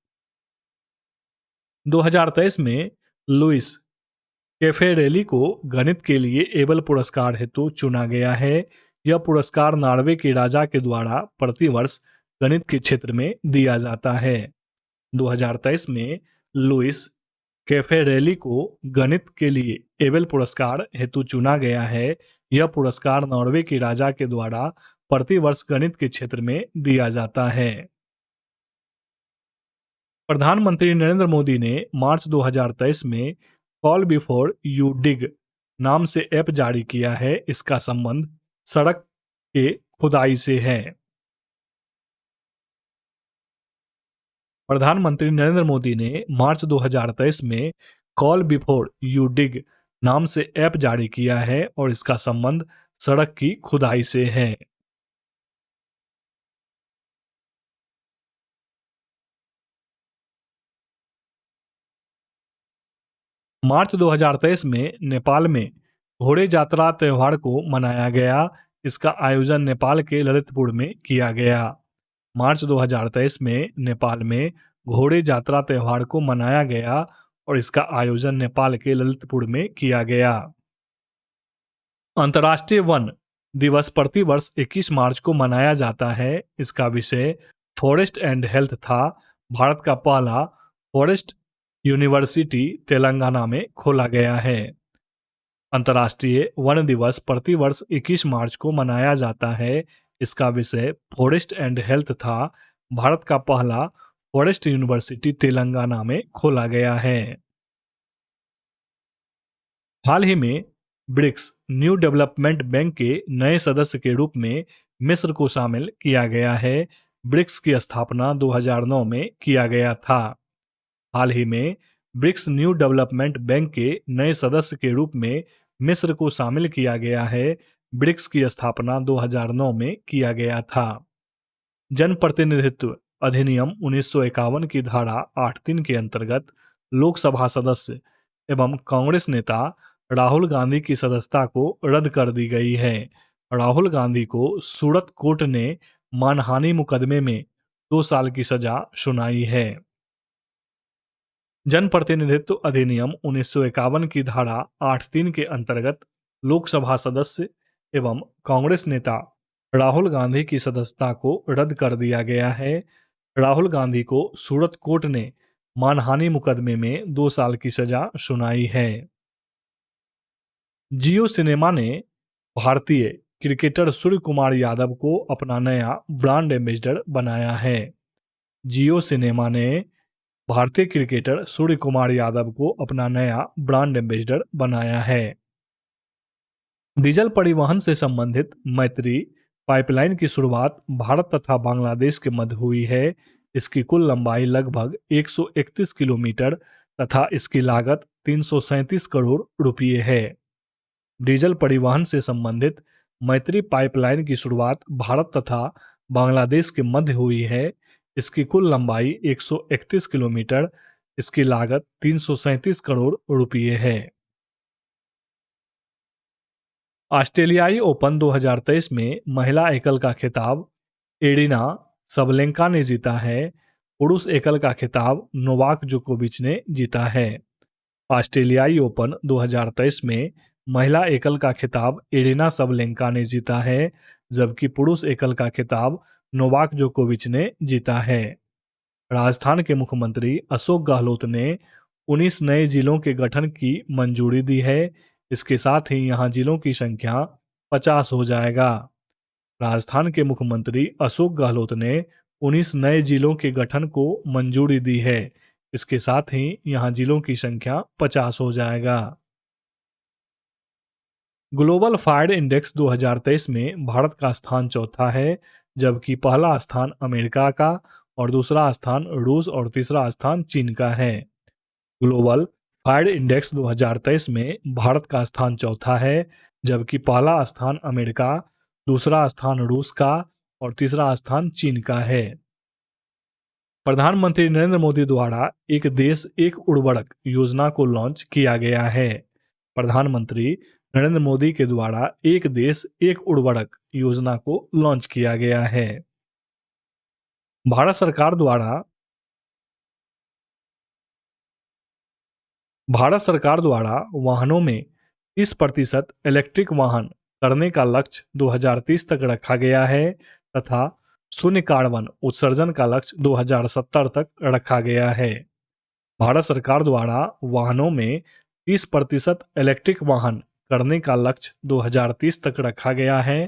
2023 में लुइस कैफेरेली को गणित के लिए एबल पुरस्कार हेतु चुना गया है। यह पुरस्कार नॉर्वे के राजा के द्वारा प्रतिवर्ष गणित के क्षेत्र में दिया जाता है। 2023 में लुइस कैफेरेली को गणित के लिए एबल पुरस्कार हेतु चुना गया है। यह पुरस्कार नॉर्वे के राजा के द्वारा प्रतिवर्ष गणित के क्षेत्र में दिया जाता है। प्रधानमंत्री नरेंद्र मोदी ने मार्च 2023 में कॉल बिफोर यू डिग नाम से ऐप जारी किया है। इसका संबंध सड़क के खुदाई से है। प्रधानमंत्री नरेंद्र मोदी ने मार्च 2023 में कॉल बिफोर यू डिग नाम से ऐप जारी किया है और इसका संबंध सड़क की खुदाई से है। मार्च 2023 में नेपाल में घोड़े यात्रा त्योहार को मनाया गया। इसका आयोजन नेपाल के ललितपुर में किया गया। मार्च 2023 में नेपाल में घोड़े यात्रा त्योहार को मनाया गया और इसका आयोजन नेपाल के ललितपुर में किया गया। अंतर्राष्ट्रीय वन दिवस प्रतिवर्ष 21 मार्च को मनाया जाता है। इसका विषय फॉरेस्ट एंड हेल्थ था। भारत का पहला फॉरेस्ट यूनिवर्सिटी तेलंगाना में खोला गया है। अंतर्राष्ट्रीय वन दिवस प्रतिवर्ष 21 मार्च को मनाया जाता है। इसका विषय फॉरेस्ट एंड हेल्थ था। भारत का पहला फॉरेस्ट यूनिवर्सिटी तेलंगाना में खोला गया है। हाल ही में ब्रिक्स न्यू डेवलपमेंट बैंक के नए सदस्य के रूप में मिस्र को शामिल किया गया है। ब्रिक्स की स्थापना 2009 में किया गया था। हाल ही में ब्रिक्स न्यू डेवलपमेंट बैंक के नए सदस्य के रूप में मिस्र को शामिल किया गया है। ब्रिक्स की स्थापना 2009 में किया गया था। जनप्रतिनिधित्व अधिनियम 1951 की धारा 8(3) के अंतर्गत लोकसभा सदस्य एवं कांग्रेस नेता राहुल गांधी की सदस्यता को रद्द कर दी गई है। राहुल गांधी को सूरत कोर्ट ने मानहानि मुकदमे में 2 साल की सजा सुनाई है। जनप्रतिनिधित्व अधिनियम 1951 की धारा 8(3) के अंतर्गत लोकसभा सदस्य एवं कांग्रेस नेता राहुल गांधी की सदस्यता को रद्द कर दिया गया है। राहुल गांधी को सूरत कोर्ट ने मानहानि मुकदमे में 2 साल की सजा सुनाई है। जियो सिनेमा ने भारतीय क्रिकेटर सूर्य कुमार यादव को अपना नया ब्रांड एम्बेसडर बनाया है। जियो सिनेमा ने भारतीय क्रिकेटर सूर्य कुमार यादव को अपना नया ब्रांड एम्बेसडर बनाया है। डीजल परिवहन से संबंधित मैत्री पाइपलाइन की शुरुआत भारत तथा बांग्लादेश के मध्य हुई है। इसकी कुल लंबाई लगभग 131 किलोमीटर तथा इसकी लागत 337 करोड़ रुपये है। डीजल परिवहन से संबंधित मैत्री पाइपलाइन की शुरुआत भारत तथा बांग्लादेश के मध्य हुई है। इसकी कुल लंबाई 131 किलोमीटर, इसकी लागत 337 करोड़ रुपये है। ऑस्ट्रेलियाई ओपन 2023 में महिला एकल का खिताब एरिना सबलेंका ने जीता है। पुरुष एकल का खिताब नोवाक जोकोविच ने जीता है। ऑस्ट्रेलियाई ओपन 2023 में महिला एकल का खिताब एरिना सबलेंका ने जीता है, जबकि पुरुष एकल का खिताब नोवाक जोकोविच ने जीता है। राजस्थान के मुख्यमंत्री अशोक गहलोत ने 19 नए जिलों के गठन की मंजूरी दी है। इसके साथ ही यहां जिलों की संख्या 50 हो जाएगा। राजस्थान के मुख्यमंत्री अशोक गहलोत ने 19 नए जिलों के गठन को मंजूरी दी है। इसके साथ ही यहां जिलों की संख्या 50 हो जाएगा। ग्लोबल फायर इंडेक्स 2023 में भारत का स्थान चौथा है, जबकि पहला स्थान अमेरिका का और दूसरा स्थान रूस और तीसरा स्थान चीन का है। ग्लोबल फायर इंडेक्स 2023 में भारत का स्थान चौथा है, जबकि पहला स्थान अमेरिका, दूसरा स्थान रूस का और तीसरा स्थान चीन का है। प्रधानमंत्री नरेंद्र मोदी द्वारा एक देश एक उर्वरक योजना को लॉन्च किया गया है। प्रधानमंत्री नरेंद्र मोदी के द्वारा एक देश एक उर्वरक योजना को लॉन्च किया गया है। भारत सरकार द्वारा वाहनों में 30% इलेक्ट्रिक वाहन करने का लक्ष्य 2030 तक रखा गया है तथा शून्य कार्बन उत्सर्जन का लक्ष्य 2070 तक रखा गया है। भारत सरकार द्वारा वाहनों में 30% इलेक्ट्रिक वाहन करने का लक्ष्य 2030 तक रखा गया है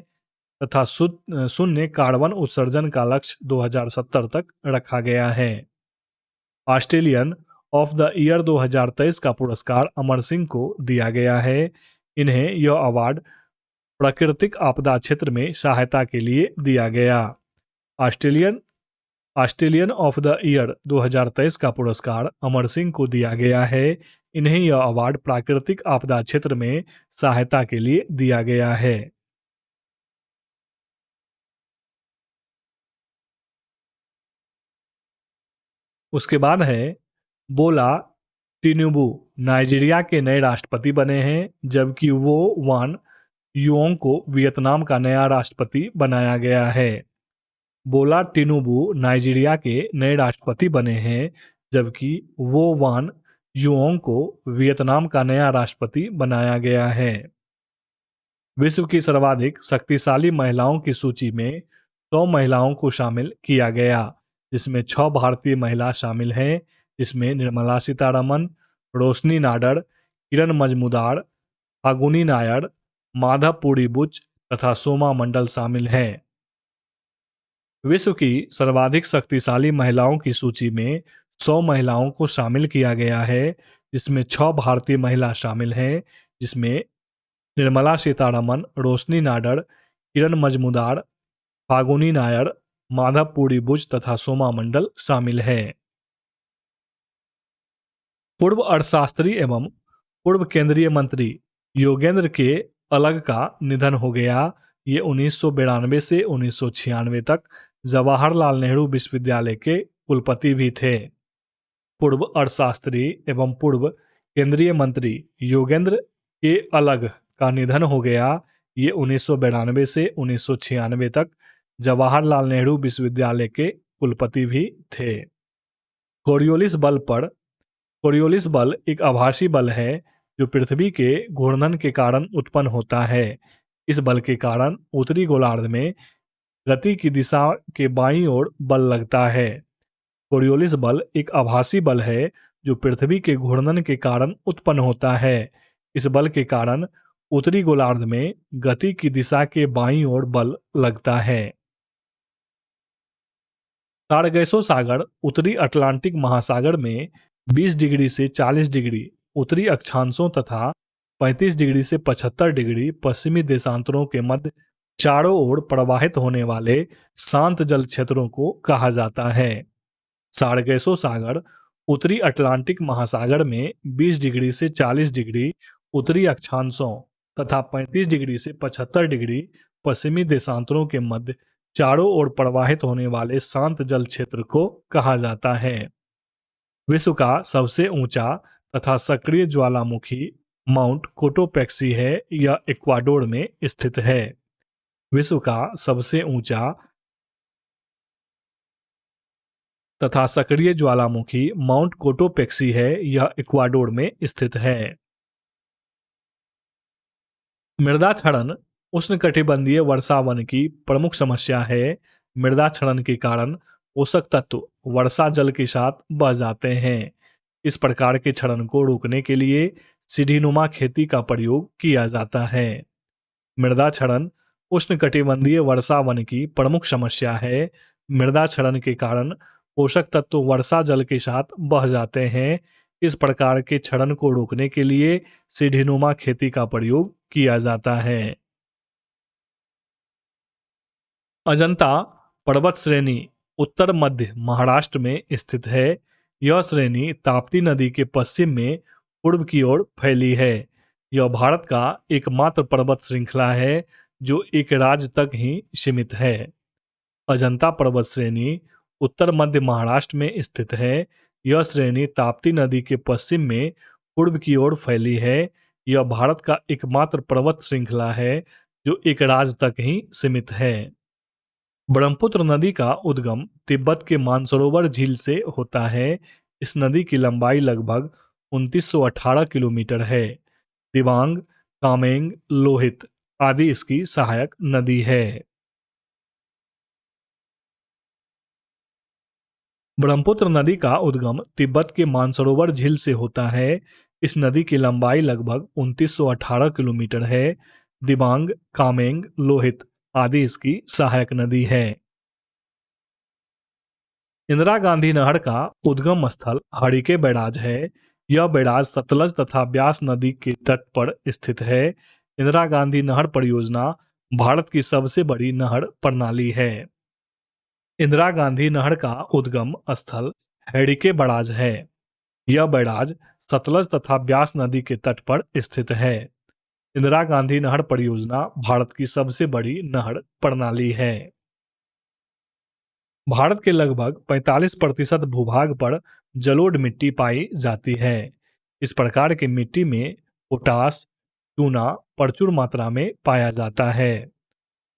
तथा शून्य कार्बन उत्सर्जन का लक्ष्य 2070 तक रखा गया है। ऑस्ट्रेलियन ऑफ द ईयर 2023 का पुरस्कार अमर सिंह को दिया गया है। इन्हें यह अवार्ड प्राकृतिक आपदा क्षेत्र में सहायता के लिए दिया गया। ऑस्ट्रेलियन ऑफ द ईयर 2023 का पुरस्कार अमर सिंह को दिया गया है। इन्हें यह अवार्ड प्राकृतिक आपदा क्षेत्र में सहायता के लिए दिया गया है। उसके बाद है बोला टिनुबू नाइजीरिया के नए राष्ट्रपति बने हैं, जबकि वो वान युओंग को वियतनाम का नया राष्ट्रपति बनाया गया है। बोला टिनुबू नाइजीरिया के नए राष्ट्रपति बने हैं, जबकि वो वान युओंग को वियतनाम का नया राष्ट्रपति बनाया गया है। विश्व की सर्वाधिक शक्तिशाली महिलाओं की सूची में 100 महिलाओं को शामिल किया गया, जिसमें 6 भारतीय महिला शामिल हैं, जिसमें निर्मला सीतारमन, रोशनी नाडर, किरण मजमूदार, फागुनी नायर, माधवपुरी बुच तथा सोमा मंडल शामिल हैं। विश्व की सर्वाधिक शक्तिशाली महिलाओं की सूची में 100 महिलाओं को शामिल किया गया है, जिसमें 6 भारतीय महिला शामिल हैं, जिसमें निर्मला सीतारमन, रोशनी नाडर, किरण मजमूदार, फागुनी नायर, माधवपुरी बुच तथा सोमा मंडल शामिल हैं। पूर्व अर्थशास्त्री एवं पूर्व केंद्रीय मंत्री योगेंद्र के अलग का निधन हो गया। ये 1992 से 1996 तक जवाहरलाल नेहरू विश्वविद्यालय के कुलपति भी थे। पूर्व अर्थशास्त्री एवं पूर्व केंद्रीय मंत्री योगेंद्र के अलग का निधन हो गया। ये 1992 से 1996 तक जवाहरलाल नेहरू विश्वविद्यालय के कुलपति भी थे। कोरियोलिस बल एक आभासी बल है जो पृथ्वी के घूर्णन के कारण उत्पन्न होता है। इस बल के कारण उत्तरी गोलार्ध में गति की दिशा के बाईं ओर बल लगता है। कोरियोलिस बल एक आभासी बल है जो पृथ्वी के घूर्णन के कारण उत्पन्न होता है। इस बल के कारण उत्तरी गोलार्ध में गति की दिशा के बाईं ओर बल लगता है। सारगैसो सागर उत्तरी अटलांटिक महासागर में 20 डिग्री से 40 डिग्री उत्तरी अक्षांशों तथा 35 डिग्री से 75 डिग्री पश्चिमी देशांतरों के मध्य चारों ओर प्रवाहित होने वाले शांत जल क्षेत्रों को कहा जाता है। सारगैसो सागर उत्तरी अटलांटिक महासागर में 20 डिग्री से 40 डिग्री उत्तरी अक्षांशों तथा 35 डिग्री से 75 डिग्री पश्चिमी देशांतरों के मध्य चारों ओर प्रवाहित होने वाले शांत जल क्षेत्र को कहा जाता है। विश्व का सबसे ऊंचा तथा सक्रिय ज्वालामुखी माउंट कोटोपेक्सी है। यह इक्वाडोर में स्थित है। विश्व का सबसे ऊंचा तथा सक्रिय ज्वालामुखी माउंट कोटोपेक्सी है। यह इक्वाडोर में स्थित है। मृदा क्षरण उष्णकटिबंधीय वर्षावन की प्रमुख समस्या है। मृदा क्षरण के कारण पोषक तत्व वर्षा जल के साथ बह जाते हैं। इस प्रकार के क्षरण को रोकने के लिए सीढ़ीनुमा खेती का प्रयोग किया जाता है। मृदा क्षरण उष्णकटिबंधीय वर्षावन की प्रमुख समस्या है। मृदा क्षरण के कारण पोषक तत्व वर्षा जल के साथ बह जाते हैं। इस प्रकार के क्षरण को रोकने के लिए सीढ़ीनुमा खेती का प्रयोग किया जाता है। अजंता पर्वत श्रेणी उत्तर मध्य महाराष्ट्र में स्थित है। यह श्रेणी ताप्ती नदी के पश्चिम में पूर्व की ओर फैली है। यह भारत का एकमात्र पर्वत श्रृंखला है जो एक राज्य तक ही सीमित है। अजंता पर्वत श्रेणी उत्तर मध्य महाराष्ट्र में स्थित है। यह श्रेणी ताप्ती नदी के पश्चिम में पूर्व की ओर फैली है। यह भारत का एकमात्र पर्वत श्रृंखला है जो एक राज्य तक ही सीमित है। ब्रह्मपुत्र नदी का उद्गम तिब्बत के मानसरोवर झील से होता है। इस नदी की लंबाई लगभग 2918 किलोमीटर है। दिबांग, कामेंग, लोहित आदि इसकी सहायक नदी है। ब्रह्मपुत्र नदी का उद्गम तिब्बत के मानसरोवर झील से होता है। इस नदी की लंबाई लगभग 2918 किलोमीटर है। दिबांग, कामेंग, लोहित आदि इसकी सहायक नदी है। इंदिरा गांधी नहर का उद्गम स्थल हरिके बैराज है। यह बैराज सतलज तथा ब्यास नदी के तट पर स्थित है। इंदिरा गांधी नहर परियोजना भारत की सबसे बड़ी नहर प्रणाली है। इंदिरा गांधी नहर का उद्गम स्थल हरिके बैराज है। यह बैराज सतलज तथा ब्यास नदी के तट पर स्थित है। इंदिरा गांधी नहर परियोजना भारत की सबसे बड़ी नहर प्रणाली है। भारत के लगभग 45% भूभाग पर जलोढ़ मिट्टी पाई जाती है। इस प्रकार की मिट्टी में पोटास, चूना प्रचुर मात्रा में पाया जाता है।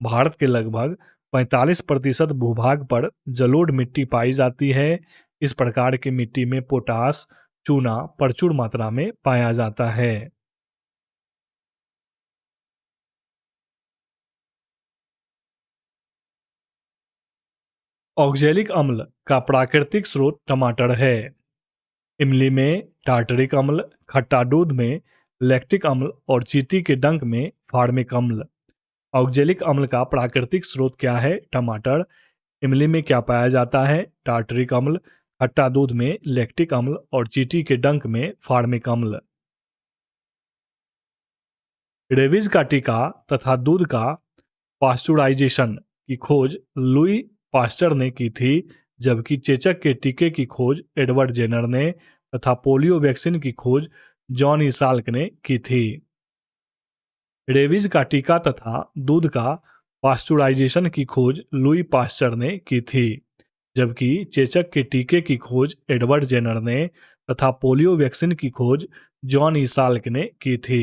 भारत के लगभग 45% भूभाग पर जलोढ़ मिट्टी पाई जाती है। इस प्रकार की मिट्टी में पोटास, चूना प्रचुर मात्रा में पाया जाता है। ऑक्जेलिक अम्ल का प्राकृतिक स्रोत टमाटर है। इमली में टार्टरिक अम्ल, खट्टा दूध में लैक्टिक अम्ल और चींटी के डंक में फार्मिक अम्ल। ऑक्जेलिक अम्ल का प्राकृतिक स्रोत क्या है? टमाटर। इमली में क्या पाया जाता है? टार्टरिक अम्ल। खट्टा दूध में लैक्टिक अम्ल और चींटी के डंक में फार्मिक अम्ल। रेबीज का टीका तथा दूध का पास्चुराइजेशन की खोज लुई पास्चर ने की थी, जबकि चेचक के टीके की खोज एडवर्ड जेनर ने तथा पोलियो वैक्सीन की खोज जॉन ई साल्क ने की थी। रेबीज का टीका तथा दूध का पास्चुराइजेशन की खोज लुई पास्चर ने की थी, जबकि चेचक के टीके की खोज एडवर्ड जेनर ने तथा पोलियो वैक्सीन की खोज जॉन ई साल्क ने की थी।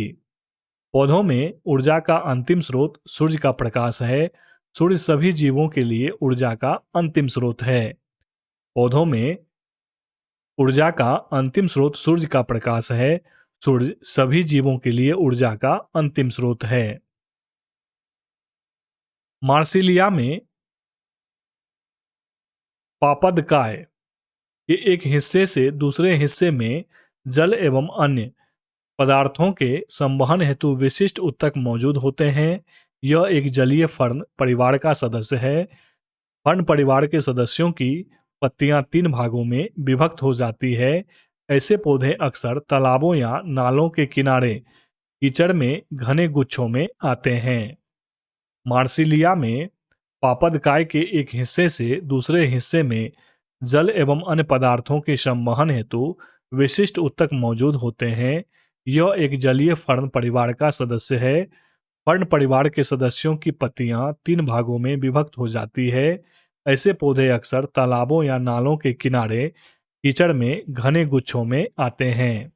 पौधों में ऊर्जा का अंतिम स्रोत सूर्य का प्रकाश है। सूर्य सभी जीवों के लिए ऊर्जा का अंतिम स्रोत है। पौधों में ऊर्जा का अंतिम स्रोत सूर्य का प्रकाश है। सूर्य सभी जीवों के लिए ऊर्जा का अंतिम स्रोत है। मार्सिलिया में पापदकाय के एक हिस्से से दूसरे हिस्से में जल एवं अन्य पदार्थों के संवहन हेतु विशिष्ट ऊतक मौजूद होते हैं। यह एक जलीय फर्न परिवार का सदस्य है। फर्न परिवार के सदस्यों की पत्तियां 3 भागों में विभक्त हो जाती है। ऐसे पौधे अक्सर तालाबों या नालों के किनारे कीचड़ में घने गुच्छों में आते हैं। मार्सिलिया में पापदकाय के एक हिस्से से दूसरे हिस्से में जल एवं अन्य पदार्थों के संवहन हेतु विशिष्ट ऊतक मौजूद होते हैं। यह एक जलीय फर्न परिवार का सदस्य है। फर्न परिवार के सदस्यों की पत्तियां 3 भागों में विभक्त हो जाती है। ऐसे पौधे अक्सर तालाबों या नालों के किनारे कीचड़ में घने गुच्छों में आते हैं।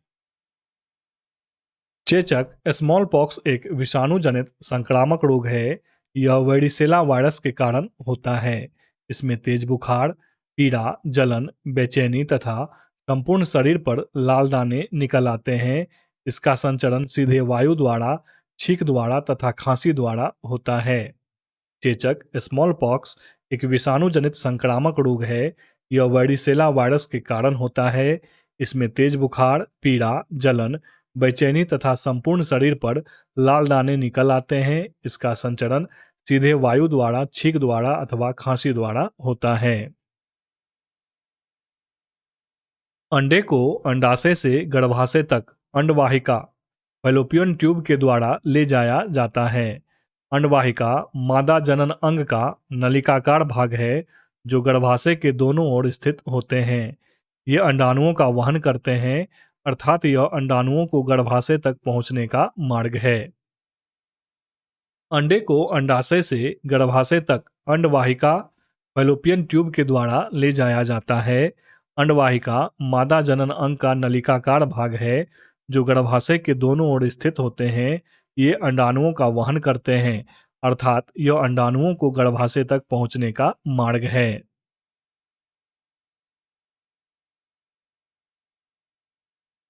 चेचक स्मॉल पॉक्स एक विषाणु जनित संक्रामक रोग है। यह वेरिसेला वायरस के कारण होता है। इसमें तेज बुखार, पीड़ा, जलन, बेचैनी तथा संपूर्ण शरीर पर लाल दाने निकल आते हैं। इसका संचरण सीधे वायु द्वारा, छींक द्वारा तथा खांसी द्वारा होता है। चेचक स्मॉल पॉक्स एक विषाणु जनित संक्रामक रोग है। यह वेरिसेला वायरस के कारण होता है। इसमें तेज बुखार, पीड़ा, जलन, बेचैनी तथा संपूर्ण शरीर पर लाल दाने निकल आते हैं। इसका संचरण सीधे वायु द्वारा, छींक द्वारा अथवा खांसी द्वारा होता है। अंडे को अंडाशय से गर्भाशय तक अंडवाहिका फैलोपियन ट्यूब के द्वारा ले जाया जाता है। अंडवाहिका मादा जनन अंग का नलिकाकार भाग है जो गर्भाशय के दोनों ओर स्थित होते हैं। ये अंडाणुओं का वहन करते हैं, अर्थात यह अंडाणुओं को गर्भाशय तक पहुंचने का मार्ग है। अंडे को अंडाशय से गर्भाशय तक अंडवाहिका फैलोपियन ट्यूब के द्वारा ले जाया जाता है। अंडवाहिका मादा जनन अंग का नलिकाकार भाग है जो गर्भाशय के दोनों ओर स्थित होते हैं। ये अंडाणुओं का वहन करते हैं, अर्थात यह अंडाणुओं को गर्भाशय तक पहुंचने का मार्ग है।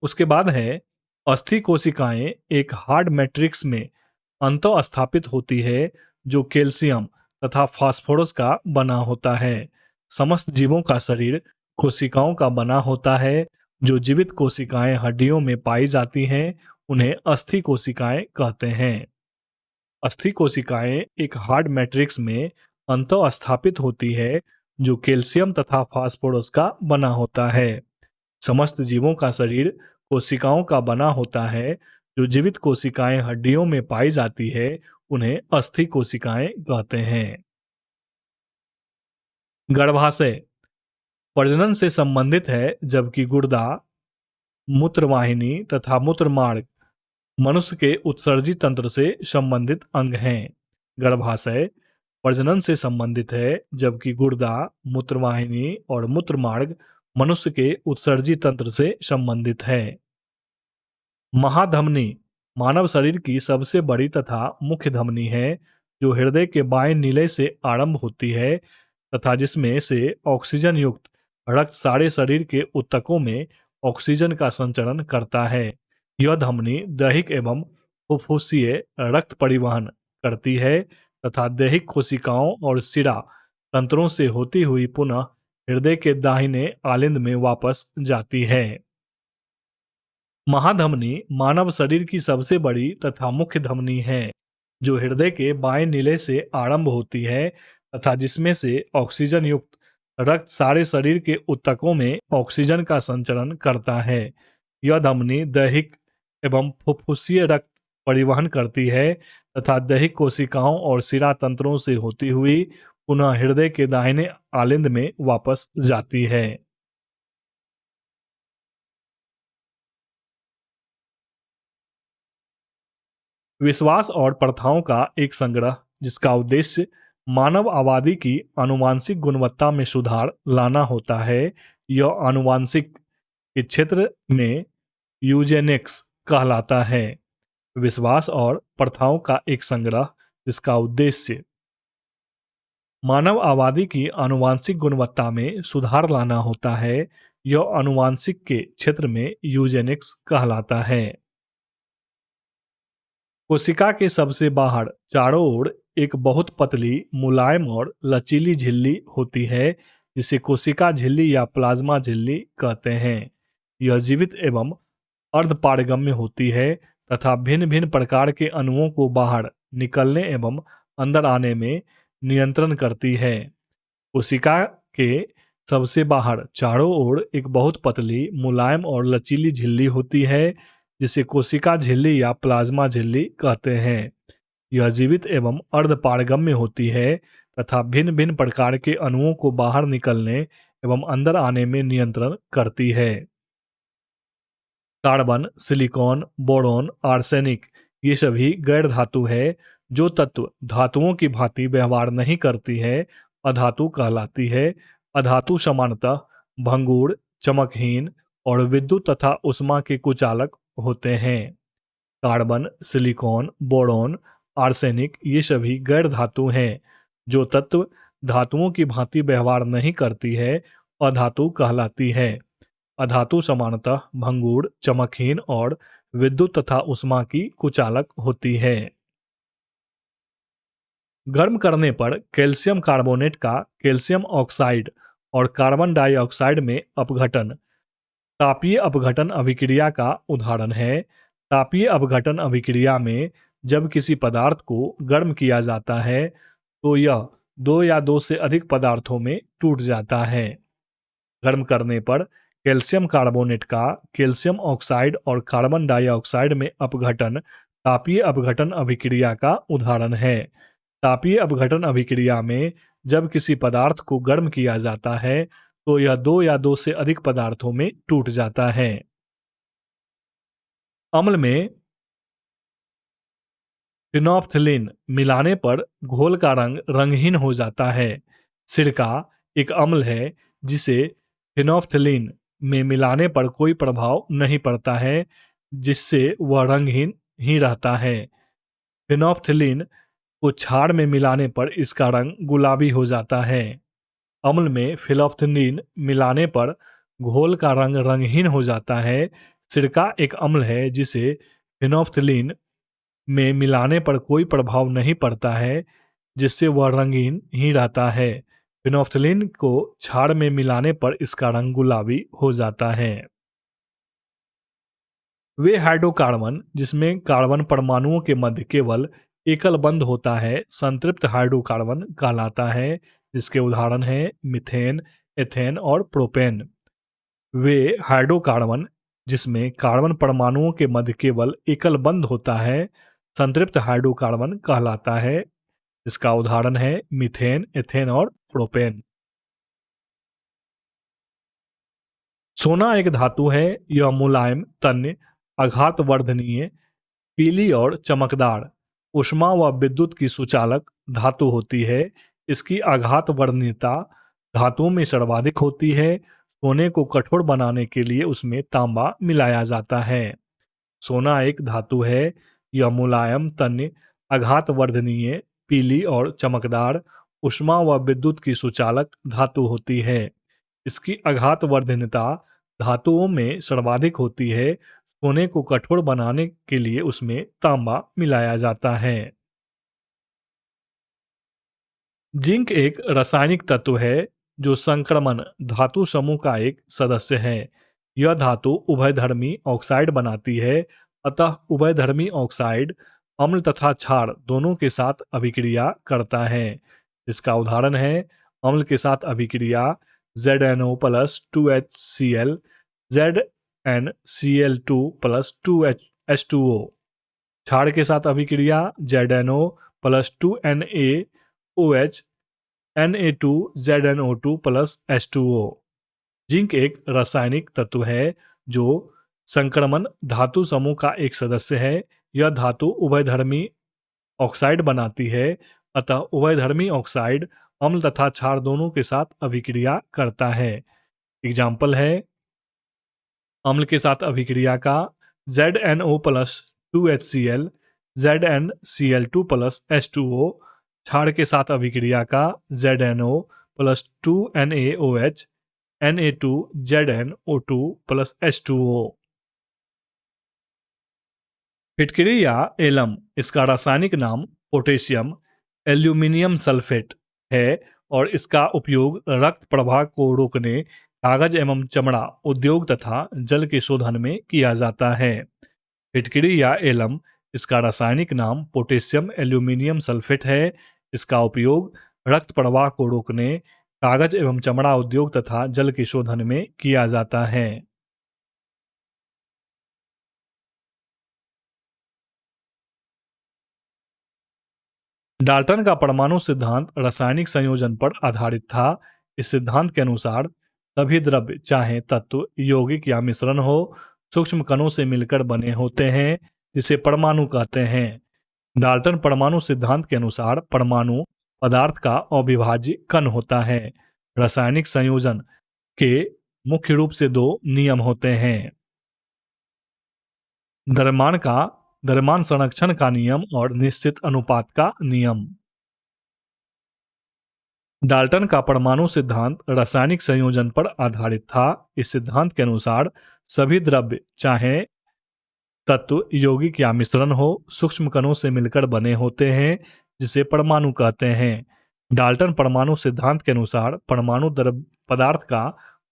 उसके बाद है अस्थि कोशिकाएं एक हार्ड मैट्रिक्स में अंतःस्थापित होती है जो कैल्शियम तथा फास्फोरस का बना होता है। समस्त जीवों का शरीर कोशिकाओं का बना होता है। जो जीवित कोशिकाएं हड्डियों में पाई जाती हैं उन्हें अस्थि कोशिकाएं कहते हैं। अस्थि कोशिकाएं एक हार्ड मैट्रिक्स में अंतःस्थापित होती है जो कैल्शियम तथा फास्फोरस का बना होता है। समस्त जीवों का शरीर कोशिकाओं का बना होता है। जो जीवित कोशिकाएं हड्डियों में पाई जाती है उन्हें अस्थि कोशिकाएं कहते हैं। गर्भाशय प्रजनन से संबंधित है, जबकि गुर्दा, मूत्रवाहिनी तथा मूत्रमार्ग मनुष्य के उत्सर्जी तंत्र से संबंधित अंग हैं। गर्भाशय प्रजनन से संबंधित है, जबकि गुर्दा, मूत्रवाहिनी और मूत्रमार्ग मनुष्य के उत्सर्जी तंत्र से संबंधित है। महाधमनी मानव शरीर की सबसे बड़ी तथा मुख्य धमनी है जो हृदय के बाएं नीले से आरंभ होती है तथा जिसमें से ऑक्सीजन युक्त रक्त सारे शरीर के ऊतकों में ऑक्सीजन का संचरण करता है। यह धमनी दैहिक एवं फुफ्फुसीय रक्त परिवहन करती है तथा दैहिक कोशिकाओं और शिरा तंत्रों से होती हुई पुनः हृदय के दाहिने आलिंद में वापस जाती है। महाधमनी मानव शरीर की सबसे बड़ी तथा मुख्य धमनी है जो हृदय के बाएं नीले से आरंभ होती है तथा जिसमें से ऑक्सीजन युक्त रक्त सारे शरीर के ऊतकों में ऑक्सीजन का संचरण करता है। यह धमनी दैहिक एवं फुफ्फुसीय रक्त परिवहन करती है तथा दैहिक कोशिकाओं और शिरा तंत्रों से होती हुई पुनः हृदय के दाहिने आलिंद में वापस जाती है। विश्वास और प्रथाओं का एक संग्रह जिसका उद्देश्य मानव आबादी की आनुवांशिक गुणवत्ता में सुधार लाना होता है। यह आनुवांशिक के क्षेत्र में यूजेनिक्स कहलाता है। विश्वास और प्रथाओं का एक संग्रह जिसका उद्देश्य मानव आबादी की आनुवांशिक गुणवत्ता में सुधार लाना होता है। यह आनुवांशिक के क्षेत्र में यूजेनिक्स कहलाता है। कोशिका के सबसे बाहर चारों ओर एक बहुत पतली, मुलायम और लचीली झिल्ली होती है जिसे कोशिका झिल्ली या प्लाज्मा झिल्ली कहते हैं। यह जीवित एवं अर्धपारगम्य होती है तथा भिन्न भिन्न प्रकार के अणुओं को बाहर निकलने एवं अंदर आने में नियंत्रण करती है। कोशिका के सबसे बाहर चारों ओर एक बहुत पतली, मुलायम और लचीली झिल्ली होती है जिसे कोशिका झिल्ली या प्लाज्मा झिल्ली कहते हैं। यह जीवित एवं अर्धपारगम्य होती है तथा भिन्न भिन्न प्रकार के अणुओं को बाहर निकलने एवं अंदर आने में नियंत्रण करती है। कार्बन, सिलिकॉन, बोरॉन, आर्सेनिक ये सभी गैर धातु है। जो तत्व धातुओं की भांति व्यवहार नहीं करती है अधातु कहलाती है। अधातु सामान्यतः भंगुर, चमकहीन और विद्युत तथा उष्मा के कुचालक होते हैं। कार्बन, सिलिकॉन, बोरॉन, आर्सेनिक ये सभी गैर धातु हैं। जो तत्व धातुओं की भांति व्यवहार नहीं करती है अधातु कहलाती है। अधातु सामान्यतः भंगुर, चमकहीन और विद्युत तथा उष्मा की कुचालक होती है। गर्म करने पर कैल्शियम कार्बोनेट का कैल्शियम ऑक्साइड और कार्बन डाइऑक्साइड में अपघटन तापीय अपघटन अभिक्रिया का उदाहरण है। तापीय अपघटन अभिक्रिया में जब किसी पदार्थ को गर्म किया जाता है तो यह दो या दो से अधिक पदार्थों में टूट जाता है। गर्म करने पर कैल्शियम कार्बोनेट का कैल्शियम ऑक्साइड और कार्बन डाइऑक्साइड में अपघटन तापीय अपघटन अभिक्रिया का उदाहरण है। तापीय अपघटन अभिक्रिया में जब किसी पदार्थ को गर्म किया जाता है तो यह दो या दो से अधिक पदार्थों में टूट जाता है। अम्ल में फिनोल्फ्थलीन मिलाने पर घोल का रंग रंगहीन हो जाता है। सिरका एक अम्ल है जिसे फिनोल्फ्थलीन में मिलाने पर कोई प्रभाव नहीं पड़ता है, जिससे वह रंगहीन ही रहता है। फिनोल्फ्थलीन को क्षार में मिलाने पर इसका रंग गुलाबी हो जाता है। अम्ल में फिनोल्फ्थलीन मिलाने पर घोल का रंग रंगहीन हो जाता है। सिरका एक अम्ल है जिसे फिनोल्फ्थलीन में मिलाने पर कोई प्रभाव नहीं पड़ता है, जिससे वह रंगीन ही रहता है। फिनोल्फ्थलीन को क्षार में मिलाने पर इसका रंग गुलाबी हो जाता है। वे हाइड्रोकार्बन जिसमें कार्बन परमाणुओं के मध्य केवल एकल बंध होता है संतृप्त हाइड्रोकार्बन कहलाता है, जिसके उदाहरण हैं मीथेन, एथेन और प्रोपेन। वे हाइड्रोकार्बन जिसमें कार्बन परमाणुओं के मध्य केवल एकल बंध होता है संतृप्त हाइड्रोकार्बन कहलाता है, जिसका उदाहरण है मीथेन, एथेन और प्रोपेन। सोना एक धातु है। यह मुलायम, तन्य, आघातवर्धनीय, पीली और चमकदार, ऊष्मा व विद्युत की सुचालक धातु होती है। इसकी आघातवर्धनीयता धातुओं में सर्वाधिक होती है। सोने को कठोर बनाने के लिए उसमें तांबा मिलाया जाता है। सोना एक धातु है। यह मुलायम, तन्य, आघातवर्धनीय, पीली और चमकदार, ऊष्मा व विद्युत की सुचालक धातु होती है। इसकी आघातवर्धनीयता धातुओं में सर्वाधिक होती है। सोने को कठोर बनाने के लिए उसमें तांबा मिलाया जाता है। जिंक एक रासायनिक तत्व है जो संक्रमण धातु समूह का एक सदस्य है। यह धातु उभयधर्मी ऑक्साइड बनाती है, अतः उभयधर्मी ऑक्साइड अम्ल तथा क्षार दोनों के साथ अभिक्रिया करता है। इसका उदाहरण है अम्ल के साथ अभिक्रिया ZnO plus 2HCl, ZnCl2 plus 2H2O। क्षार के साथ अभिक्रिया ZnO plus 2NaOH, Na2ZnO2 plus H2O। Zinc एक रासायनिक तत्व है जो संक्रमण धातु समूह का एक सदस्य है। यह धातु उभयधर्मी ऑक्साइड बनाती है, अतः उभयधर्मी ऑक्साइड अम्ल तथा क्षार दोनों के साथ अभिक्रिया करता है। एग्जाम्पल है अम्ल के साथ अभिक्रिया का ZnO plus 2HCl, ZnCl2 plus H2O, क्षार के साथ अभिक्रिया का ZnO plus 2NaOH, Na2ZnO2 plus H2O। फिटकरी या एलम, इसका रासायनिक नाम पोटेशियम एल्यूमिनियम सल्फेट है और इसका उपयोग रक्त प्रवाह को रोकने, कागज एवं चमड़ा उद्योग तथा जल के शोधन में किया जाता है। फिटकरी या एलम, इसका रासायनिक नाम पोटेशियम एल्यूमिनियम सल्फेट है। इसका उपयोग रक्त प्रवाह को रोकने, कागज एवं चमड़ा उद्योग तथा जल के शोधन में किया जाता है। डाल्टन का परमाणु सिद्धांत रासायनिक संयोजन पर आधारित था। इस सिद्धांत के अनुसार सभी द्रव्य चाहे तत्व यौगिक या मिश्रण हो, सूक्ष्म कणों से मिलकर बने होते हैं, जिसे परमाणु कहते हैं। डाल्टन परमाणु सिद्धांत के अनुसार परमाणु पदार्थ का अविभाज्य कण होता है। रासायनिक संयोजन के मुख्य रूप से दो नियम होते हैं, द्रव्यमान संरक्षण का नियम और निश्चित अनुपात का नियम। डाल्टन का परमाणु सिद्धांत रासायनिक संयोजन पर आधारित था। इस सिद्धांत के अनुसार सभी द्रव्य चाहे तत्व यौगिक या मिश्रण हो, सूक्ष्म कणों से मिलकर बने होते हैं, जिसे परमाणु कहते हैं। डाल्टन परमाणु सिद्धांत के अनुसार परमाणु द्रव्य पदार्थ का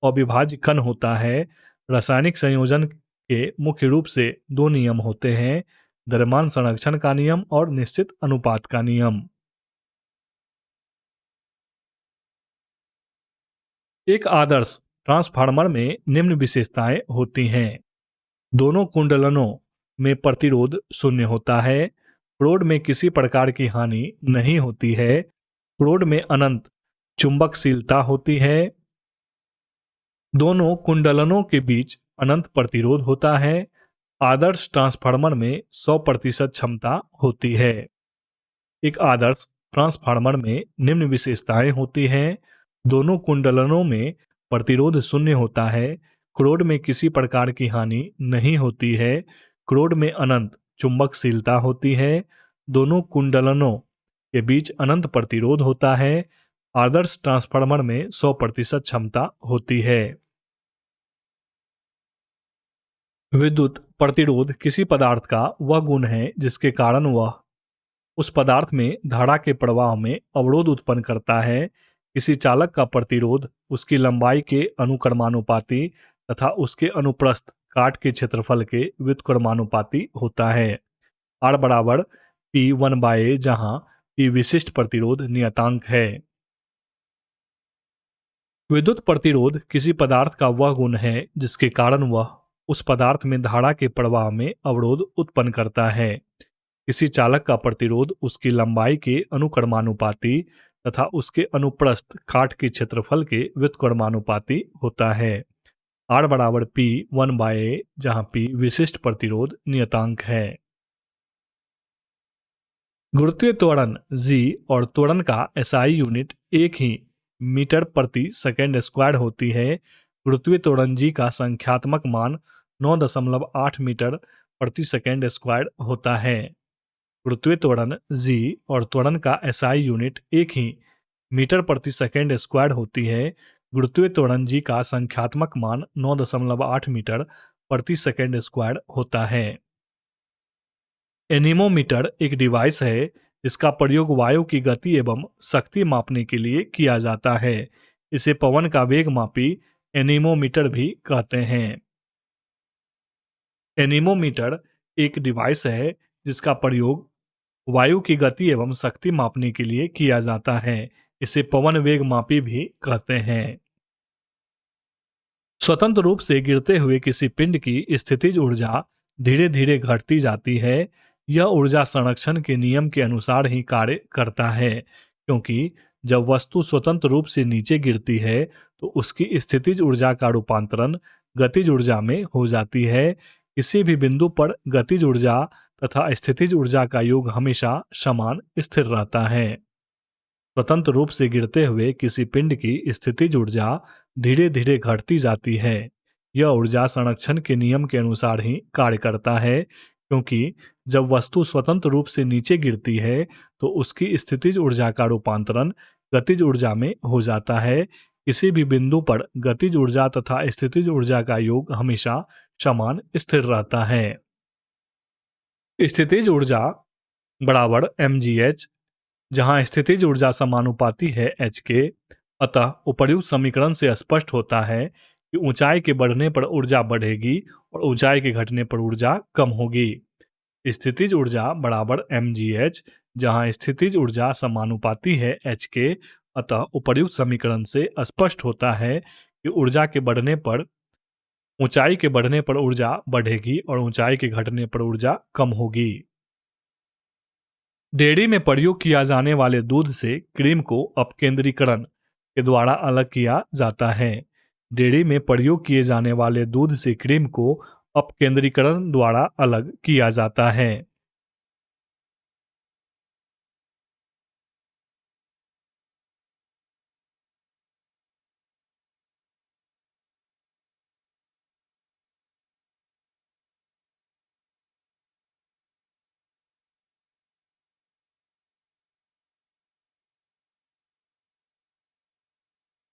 अविभाज्य कण होता है। रासायनिक संयोजन के मुख्य रूप से दो नियम होते हैं, द्रव्यमान संरक्षण का नियम और निश्चित अनुपात का नियम। एक आदर्श ट्रांसफार्मर में निम्न विशेषताएं होती हैं। दोनों कुंडलनों में प्रतिरोध शून्य होता है। क्रोड में किसी प्रकार की हानि नहीं होती है। क्रोड में अनंत चुंबकशीलता होती है। दोनों कुंडलनों के बीच अनंत प्रतिरोध होता है। आदर्श ट्रांसफार्मर में 100% क्षमता होती है। एक आदर्श ट्रांसफार्मर में निम्न विशेषताएं होती हैं। दोनों कुंडलनों में प्रतिरोध शून्य होता है। क्रोड में किसी प्रकार की हानि नहीं होती है। क्रोड में अनंत चुंबकशीलता होती है। दोनों कुंडलनों के बीच अनंत प्रतिरोध होता है। आदर्श ट्रांसफार्मर में 100% क्षमता होती है। विद्युत प्रतिरोध किसी पदार्थ का वह गुण है जिसके कारण वह उस पदार्थ में धारा के प्रवाह में अवरोध उत्पन्न करता है। किसी चालक का प्रतिरोध उसकी लंबाई के अनुक्रमानुपाती तथा उसके अनुप्रस्थ काट के क्षेत्रफल के व्युत्क्रमानुपाती होता है। R बराबर P1/A, जहां P विशिष्ट प्रतिरोध नियतांक है। विद्युत प्रतिरोध किसी पदार्थ का वह गुण है जिसके कारण वह उस पदार्थ में धारा के प्रवाह में अवरोध उत्पन्न करता है। किसी चालक का प्रतिरोध उसकी लंबाई के अनुक्रमानुपाती तथा उसके अनुप्रस्थ काट के क्षेत्रफल के व्युत्क्रमानुपाती होता है। R बराबर P1/A, जहां P विशिष्ट प्रतिरोध नियतांक है। गुरुत्वीय त्वरण G और त्वरण का SI यूनिट एक ही मीटर प्रति सेकेंड स्क्वायर होती है। गुरुत्वीय त्वरण G का संख्यात्मक मान 9.8 मीटर प्रति सेकेंड स्क्वायर होता है। गुरुत्वीय त्वरण G और त्वरण का SI यूनिट एक ही मीटर प्रति सेकेंड स्क्वायर होती है। गुरुत्वीय त्वरण G का संख्यात्मक मान 9.8 मीटर प्रति सेकेंड स्क्वायर होता है। एनीमोमीटर एक डिवाइस है जिसका प्रयोग वायु की गति एवं शक्ति मापने के लिए किया जाता है। इसे पवन का वेग मापी एनीमोमीटर भी कहते हैं। एनीमोमीटर एक डिवाइस है जिसका प्रयोग वायु की गति एवं शक्ति मापने के लिए किया जाता है। इसे पवन वेग मापी भी कहते हैं। स्वतंत्र रूप से गिरते हुए किसी पिंड की स्थितिज ऊर्जा धीरे धीरे घटती जाती है। यह ऊर्जा संरक्षण के नियम के अनुसार ही कार्य करता है, क्योंकि जब वस्तु स्वतंत्र रूप से नीचे गिरती है तो उसकी स्थितिज ऊर्जा का रूपांतरण गतिज ऊर्जा में हो जाती है। किसी भी बिंदु पर गतिज ऊर्जा तथा स्थितिज ऊर्जा का योग हमेशा समान स्थिर रहता है। स्वतंत्र रूप से गिरते हुए किसी पिंड की स्थितिज ऊर्जा धीरे धीरे घटती जाती है। यह ऊर्जा संरक्षण के नियम के अनुसार ही कार्य करता है, क्योंकि जब वस्तु स्वतंत्र रूप से नीचे गिरती है तो उसकी स्थितिज ऊर्जा का रूपांतरण गतिज ऊर्जा में हो जाता है। किसी भी बिंदु पर गतिज ऊर्जा तथा स्थितिज ऊर्जा का योग हमेशा समान स्थिर रहता है। स्थितिज ऊर्जा बराबर mgh, जहाँ स्थितिज ऊर्जा समानुपाती है h के। अतः उपर्युक्त समीकरण से स्पष्ट होता है कि ऊंचाई के बढ़ने पर ऊर्जा बढ़ेगी और ऊंचाई के घटने पर ऊर्जा कम होगी। स्थितिज ऊर्जा बराबर mgh, जहाँ स्थितिज ऊर्जा समानुपाती है h के। अतः उपर्युक्त समीकरण से स्पष्ट होता है कि ऊंचाई के बढ़ने पर ऊर्जा बढ़ेगी और ऊंचाई के घटने पर ऊर्जा कम होगी। डेयरी में प्रयोग किया जाने वाले दूध से क्रीम को अपकेंद्रीकरण के द्वारा अलग किया जाता है। डेयरी में प्रयोग किए जाने वाले दूध से क्रीम को अपकेंद्रीकरण द्वारा अलग किया जाता है।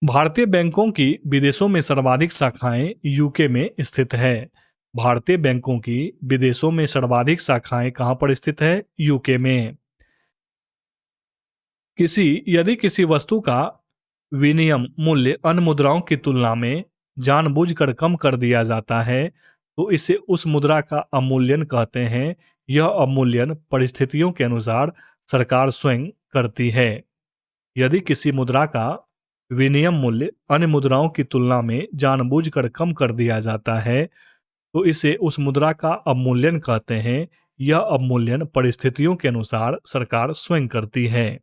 भारतीय बैंकों की विदेशों में सर्वाधिक शाखाएं यूके में स्थित है। भारतीय बैंकों की विदेशों में सर्वाधिक शाखाएं कहां पर स्थित है? यूके में। यदि किसी वस्तु का विनिमय मूल्य अन्य मुद्राओं की तुलना में जानबूझकर कम कर दिया जाता है तो इसे उस मुद्रा का अवमूल्यन कहते हैं। यह अवमूल्यन परिस्थितियों के अनुसार सरकार स्वयं करती है। यदि किसी मुद्रा का विनिमय मूल्य अन्य मुद्राओं की तुलना में जानबूझकर कम कर दिया जाता है तो इसे उस मुद्रा का अवमूल्यन कहते हैं। यह अवमूल्यन परिस्थितियों के अनुसार सरकार स्वयं करती है।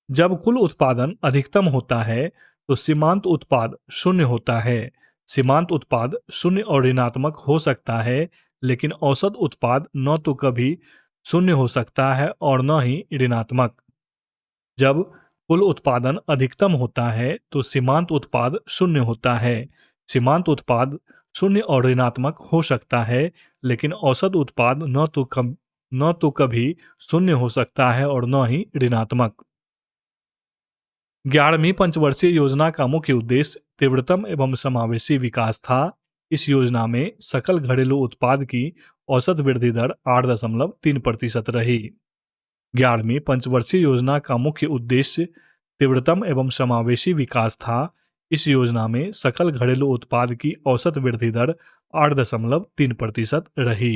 जब कुल उत्पादन अधिकतम होता है तो सीमांत उत्पाद शून्य होता है। सीमांत उत्पाद शून्य और ऋणात्मक हो सकता है, लेकिन औसत उत्पाद न तो कभी शून्य हो सकता है और न ही ऋणात्मक। जब कुल उत्पादन अधिकतम होता है तो सीमांत उत्पाद शून्य होता है। सीमांत उत्पाद शून्य और ऋणात्मक हो सकता है, लेकिन औसत उत्पाद न तो कभी शून्य हो सकता है और न ही ऋणात्मक। 11वीं पंचवर्षीय योजना का मुख्य उद्देश्य तीव्रतम एवं समावेशी विकास था। इस योजना में सकल घरेलू उत्पाद की औसत वृद्धि दर 8.3% रही। 11वीं पंचवर्षीय योजना का मुख्य उद्देश्य तीव्रतम एवं समावेशी विकास था। इस योजना में सकल घरेलू उत्पाद की औसत वृद्धि दर 8.3% रही।